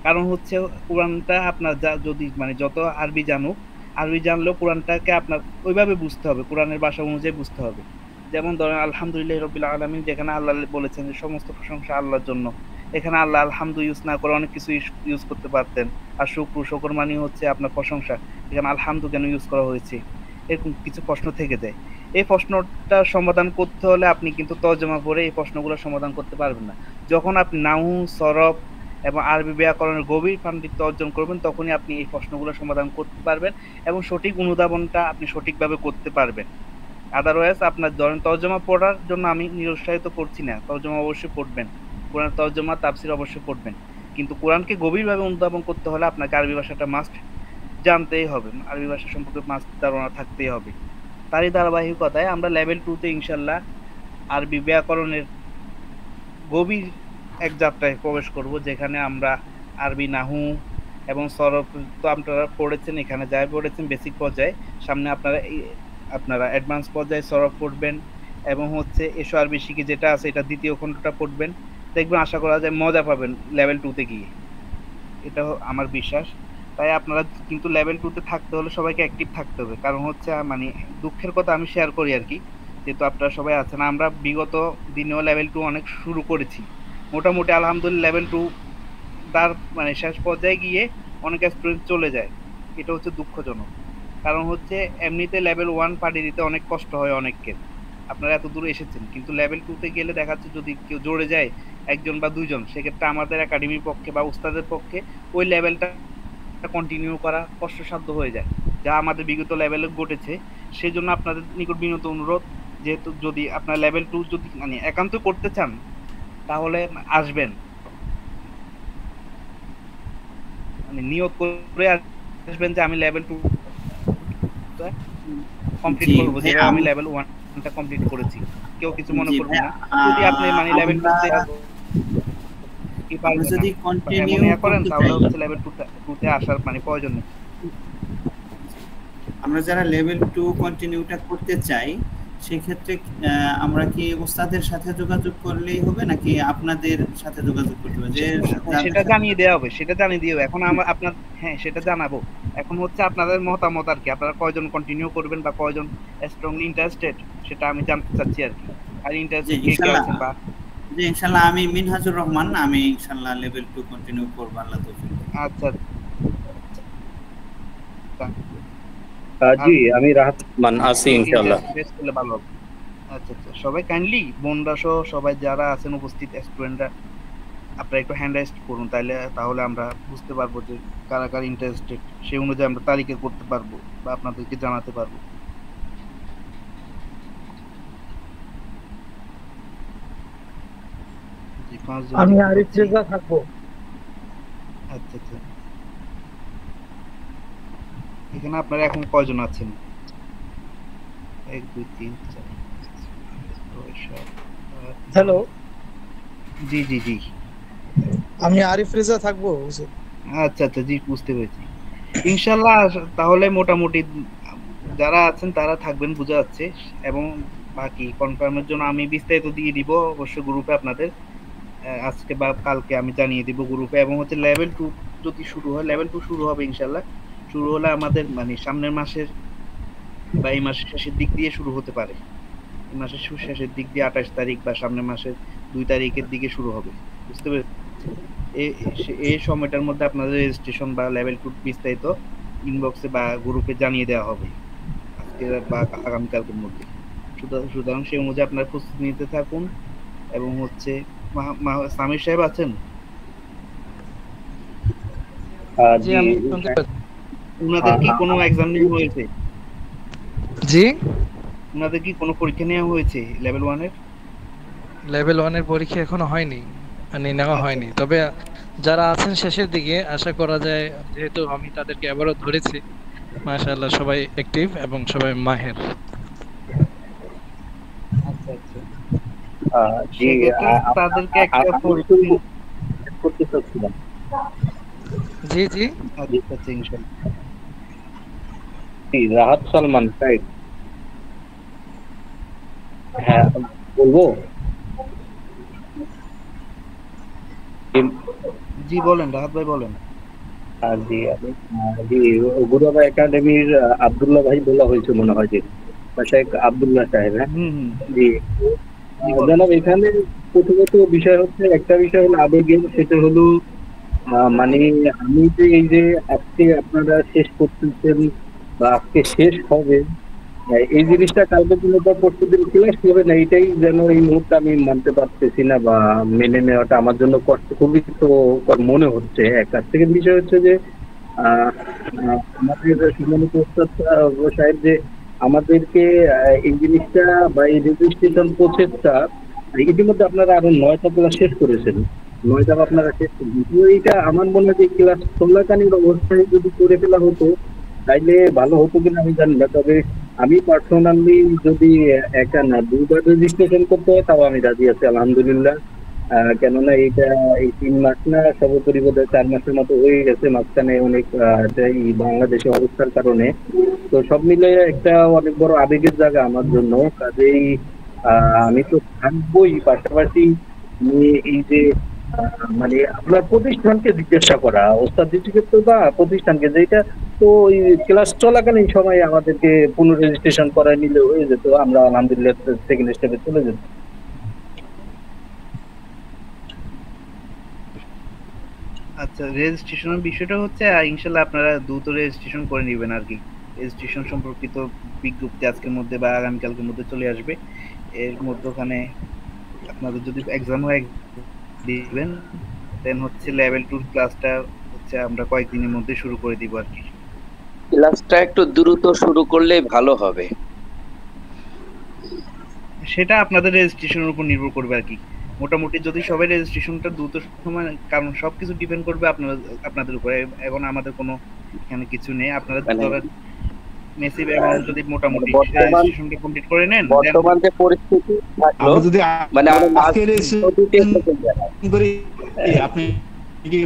Speaker 9: কারণ হচ্ছে কোরআনটা আপনার যদি মানে যত আরবি জানলেও কোরআনটাকে আপনার ওইভাবে বুঝতে হবে, কোরআনের ভাষা অনুযায়ী বুঝতে হবে। যেমন ধরেন আলহামদুলিল্লাহ রাব্বিল আলামিন, যেখানে আল্লাহ বলেছেন যে সমস্ত প্রশংসা আল্লাহর জন্য, এখানে আল্লাহ আলহামদু ইউজ না করে অনেক কিছু ইউজ করতে পারতেন। আর শুকর মানে হচ্ছে আপনার প্রশংসা, এখানে আলহামদু কেন ইউজ করা হয়েছে, এরকম কিছু প্রশ্ন থেকে যায়। এই প্রশ্নটা সমাধান করতে হলে আপনি কিন্তু তর্জমা পড়ে এই প্রশ্নগুলো সমাধান করতে পারবেন না। যখন আপনি নাহু, সরফ এবং আরবি ব্যাকরণের গভীর পাণ্ডিত্য অর্জন করবেন, তখনই আপনি এই প্রশ্নগুলো সমাধান করতে পারবেন এবং সঠিক অনুধাবনটা আপনি সঠিকভাবে করতে পারবেন। আদারওয়াইজ আপনার ধরেন তর্জমা পড়ার জন্য আমি নিরুৎসাহিত করছি না, তর্জমা অবশ্যই পড়বেন, কোরআন তর্জমা তাফসির অবশ্যই পড়বেন, কিন্তু কোরআনকে গভীরভাবে অনুধাবন করতে হলে আপনাকে আরবি ভাষাটা মাস্ট জানতেই হবে, আরবি ভাষা সম্পর্কে মাস্ট ধারণা থাকতেই হবে। তারই ধারাবাহিকতায় আমরা লেভেল 2-তে ইনশাল্লাহ আরবি ব্যাকরণের গভীর এক যাত্রায় প্রবেশ করব, যেখানে আমরা আরবি নাহু এবং সরফ তো আপনারা পড়েছেন, এখানে যাই পড়েছেন বেসিক পর্যায়ে, সামনে আপনারা অ্যাডভান্স পর্যায়ে সরফ পড়বেন এবং হচ্ছে এসো আরবি শিখি যেটা আছে এটা দ্বিতীয় খণ্ডটা পড়বেন। দেখবেন আশা করা যায় মজা পাবেন লেভেল 2-তে গিয়ে, এটা আমার বিশ্বাস। তাই আপনারা কিন্তু লেভেল 2-তে থাকতে হলে সবাইকে অ্যাক্টিভ থাকতে হবে। কারণ হচ্ছে মানে দুঃখের কথা আমি শেয়ার করি আর কি, যেহেতু আপনারা সবাই আছেন, আমরা বিগত দিনেও লেভেল 2 অনেক শুরু করেছি, মোটামুটি আলহামদুলিল্লাহ লেভেল 2 তার মানে শেষ পর্যায়ে গিয়ে অনেক স্টুডেন্ট চলে যায়, এটা হচ্ছে দুঃখজনক। কারণ হচ্ছে এমনিতে লেভেল 1 পাড়ি দিতে অনেক কষ্ট হয় অনেককে, আপনারা এত দূর এসেছেন, কিন্তু লেভেল 2-তে গেলে দেখা যাচ্ছে যদি কেউ জড়ে যায় একজন বা দুইজন, সেক্ষেত্রে আমাদের একাডেমির পক্ষে বা উস্তাদের পক্ষে ওই লেভেলটা কন্টিনিউ করা কষ্টসাধ্য হয়ে যায়, যা আমাদের বিগত লেভেলে ঘটেছে। সেই জন্য আপনাদের নিকট বিনত অনুরোধ, যেহেতু যদি আপনার লেভেল 2 যদি মানে একান্ত করতে চান তাহলে আসবেন, মানে নিয়ত করে আসবেন যে আমি লেভেল 2 কমপ্লিট করব, যে আমি লেভেল 1টা কমপ্লিট করেছি, কেউ কিছু মনে করবেন না। যদি আপনি মানে লেভেল 2-তে যদি কন্টিনিউ করেন তাহলে হচ্ছে লেভেল 2-তে আসার মানে প্রয়োজন নেই।
Speaker 4: আমরা যারা লেভেল 2 কন্টিনিউটা করতে চাই সেই ক্ষেত্রে আমরা কি ওস্তাদের সাথে যোগাযোগ করলেই হবে নাকি আপনাদের সাথে যোগাযোগ করতে হবে? যে
Speaker 9: সেটা জানিয়ে দেওয়া হবে, সেটা জানিয়ে দিও এখন আপনার, হ্যাঁ সেটা জানাবো। এখন হচ্ছে আপনাদের মতামত আর কি, আপনারা কয়জন কন্টিনিউ করবেন বা কয়জন স্ট্রংলি ইন্টারেস্টেড সেটা আমি জানতে চাচ্ছি আর কি। আর ইন্টারেস্টেড কে কে আছেন বা
Speaker 4: যে ইনশাআল্লাহ আমি মিনহাজুর রহমান, আমি ইনশাআল্লাহ লেভেল 2 কন্টিনিউ করব আল্লাহ তৌফিক দিলে।
Speaker 9: আচ্ছা
Speaker 3: জি আমি রাহাত মান আছি ইনশাআল্লাহ।
Speaker 9: বেশ করলে ভালো হবে। আচ্ছা আচ্ছা, সবাই কাইন্ডলি বোনরা সহ সবাই যারা আছেন উপস্থিত স্টুডেন্টরা আপনারা একটু হ্যান্ড রাইজ করুন, তাহলে আমরা বুঝতে পারবো যে কারা কারা ইন্টারেস্টেড, সেই অনুযায়ী আমরা তালিকা করতে পারবো বা আপনাদেরকে জানাতে পারবো।
Speaker 7: আমি আরিফ রেজা থাকবো।
Speaker 9: আচ্ছা আচ্ছা, এখানে আপনারা এখন কয়জন আছেন? 1 2 3 4
Speaker 7: হ্যালো,
Speaker 9: জি জি জি,
Speaker 7: আমি আরিফ রেজা থাকবো।
Speaker 9: আচ্ছা আচ্ছা, জি বুঝতে পেরেছি। ইনশাআল্লাহ তাহলে মোটামুটি যারা আছেন তারা থাকবেন বোঝা যাচ্ছে, এবং বাকি কনফার্মের জন্য আমি বিস্তারিত দিয়ে দিব অবশ্যই গ্রুপে আপনাদের, আজকে বা কালকে আমি জানিয়ে দিব গ্রুপে। এবং হচ্ছে লেভেল 2 যদি শুরু হয়, লেভেল 2 শুরু হবে ইনশাআল্লাহ। শুরু হলে আমাদের মানে সামনের মাসের বা এই মাসের শেষের দিক দিয়ে শুরু হতে পারে। এই মাসের শেষের দিক দিয়ে 28 তারিখ বা সামনের মাসের 2 তারিখের দিকে শুরু হবে, বুঝতে পেরেছেন? এই সময়টার মধ্যে আপনাদের রেজিস্ট্রেশন বা লেভেল 2 বিস্তারিত ইনবক্সে বা গ্রুপে জানিয়ে দেওয়া হবে আজকে বা আগামীকালকের মধ্যে। সুতরাং সেই অনুযায়ী আপনারা প্রস্তুতি নিতে থাকুন। এবং হচ্ছে সামির সাহেব আছেন?
Speaker 1: জি আমি শুনতে পাচ্ছি।
Speaker 9: উনাদের কি কোনো এক্সাম নেওয়া হয়েছে?
Speaker 1: জি,
Speaker 9: উনাদের কি কোনো পরীক্ষা নেওয়া হয়েছে লেভেল 1 এর?
Speaker 1: লেভেল 1 এর পরীক্ষা এখনো হয়নি, মানে নেওয়া হয়নি। তবে যারা আছেন শেষের দিকে আশা করা যায়, যেহেতু আমি তাদেরকে আবারও ধরেছি, মাশাআল্লাহ সবাই অ্যাক্টিভ এবং সবাই মাহের।
Speaker 9: আচ্ছা আচ্ছা,
Speaker 3: জি
Speaker 9: তাদেরকে একটা
Speaker 3: করতে চাচ্ছিলাম।
Speaker 1: জি জি,
Speaker 9: আচ্ছা আচ্ছা, ইনশাআল্লাহ।
Speaker 3: জি রাহাত সালমান রাইট? হ্যাঁ বলবো।
Speaker 9: জি বলেন রাহাত ভাই, বলেন।
Speaker 3: জি জি গুরুবা একাডেমির আব্দুল্লাহ ভাই বলা হয়েছে মনে হয়, যে শেখ আব্দুল্লাহ সাহেব। হ্যাঁ জি জানাব, এখানে প্রথমত বিষয় হচ্ছে, একটা বিষয় হলো আবেগের, সেটা হলো মানে আমি যে এই যে আজকে আপনারা শেষ করতেছেন বা আজকে শেষ হবে, এই জিনিসটা কালকে দিনে বা পরশু দিন ক্লাস হবে না, এটাই যেন এই মুহূর্তে আমি মানতে পারতেছি না বা মেনে নেওয়াটা আমার জন্য কষ্ট, খুবই তো মনে হচ্ছে। একটা সেকেন্ড বিষয় হচ্ছে যে আমাদের সম্মানিত ওস্তাদ সাহেব যে আমাদেরকে এই জিনিসটা বা এই রেজিস্ট্রেশন প্রসেসটা ইতিমধ্যে আপনারা আরো 9টা ক্লাস শেষ করেছেন, 9টা আপনারা শেষ করেছেন। তো এইটা আমার মনে হয় যে ক্লাস চলাকালীন অবস্থায় যদি করে ফেলা হতো তাইলে ভালো হতো কিনা আমি জানি না। তবে আমি পার্সোনালি যদি একটা না 2বার রেজিস্ট্রেশন করতে হয় তাও আমি রাজি আছি আলহামদুলিল্লাহ। কেননা এইটা এই 3 মাস না সর্বোপরি বোধ হয় 4 মাসের মতো হয়ে গেছে, মাঝখানে অনেক এই বাংলাদেশের অবস্থার কারণে। তো সব মিলে একটা অনেক বড় আবেগের জায়গা আমার জন্য, কাজেই আমি তো থাকবোই, পাশাপাশি এই যে মানে আপনার প্রতিষ্ঠানকে জিজ্ঞাসা করা, ওস্তাদ তো বা প্রতিষ্ঠানকে, যেটা তো ওই ক্লাস চলাকালীন সময় আমাদেরকে পুনঃ-রেজিস্ট্রেশন করায় নিলে হয়ে যেত, আমরা আলহামদুলিল্লাহ সেকেন্ড স্টেপে চলে যেত।
Speaker 9: আচ্ছা, রেজিস্ট্রেশনের বিষয়টা হচ্ছে ইনশাআল্লাহ আপনারা দ্রুত রেজিস্ট্রেশন করে নেবেন আর কি। রেজিস্ট্রেশন সম্পর্কিত বিজ্ঞপ্তি আজকের মধ্যে বা আগামীকালকের মধ্যে চলে আসবে। এর মধ্যখানে আপনাদের যদি এক্সাম হয় দিবেন, দেন হচ্ছে লেভেল 2 ক্লাসটা হচ্ছে আমরা কয়েকদিনের মধ্যে শুরু করে দিব আর কি।
Speaker 5: ক্লাসটা একটু দ্রুত শুরু করলে ভালো হবে।
Speaker 9: সেটা আপনাদের রেজিস্ট্রেশনের উপর নির্ভর করবে আর কি। মোটামুটি যদি সবাই রেজিস্ট্রেশনটা দ্রুত সময়, কারণ সবকিছু ডিপেন্ড করবে আপনাদের উপরে। এখন আমাদের কোনো এখানে কিছু নেই, আপনারা ধরেন মেসিভ অ্যামাউন্ট যদি মোটামুটি রেজিস্ট্রেশনটা কমপ্লিট করে নেন,
Speaker 5: বর্তমান যে পরিস্থিতি থাকলো,
Speaker 10: যদি
Speaker 5: মানে
Speaker 10: আজকে রেজিস্ট্রেশন করি, আপনি কি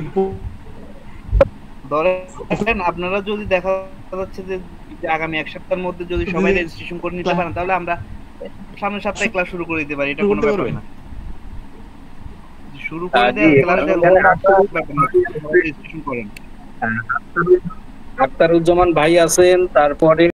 Speaker 9: ধরেন আপনারা যদি দেখা যাচ্ছে যে আগামী 1 সপ্তাহের মধ্যে যদি সবাই রেজিস্ট্রেশন করে নিতে পারেন, তাহলে আমরা সামনের সপ্তাহে ক্লাস শুরু করে দিতে পারি, এটা কোনো ব্যাপার না। শুরু করে দেন ক্লাসটা রেজিস্ট্রেশন করেন।
Speaker 3: আখতারুজ্জামান ভাই আছেন, তারপরে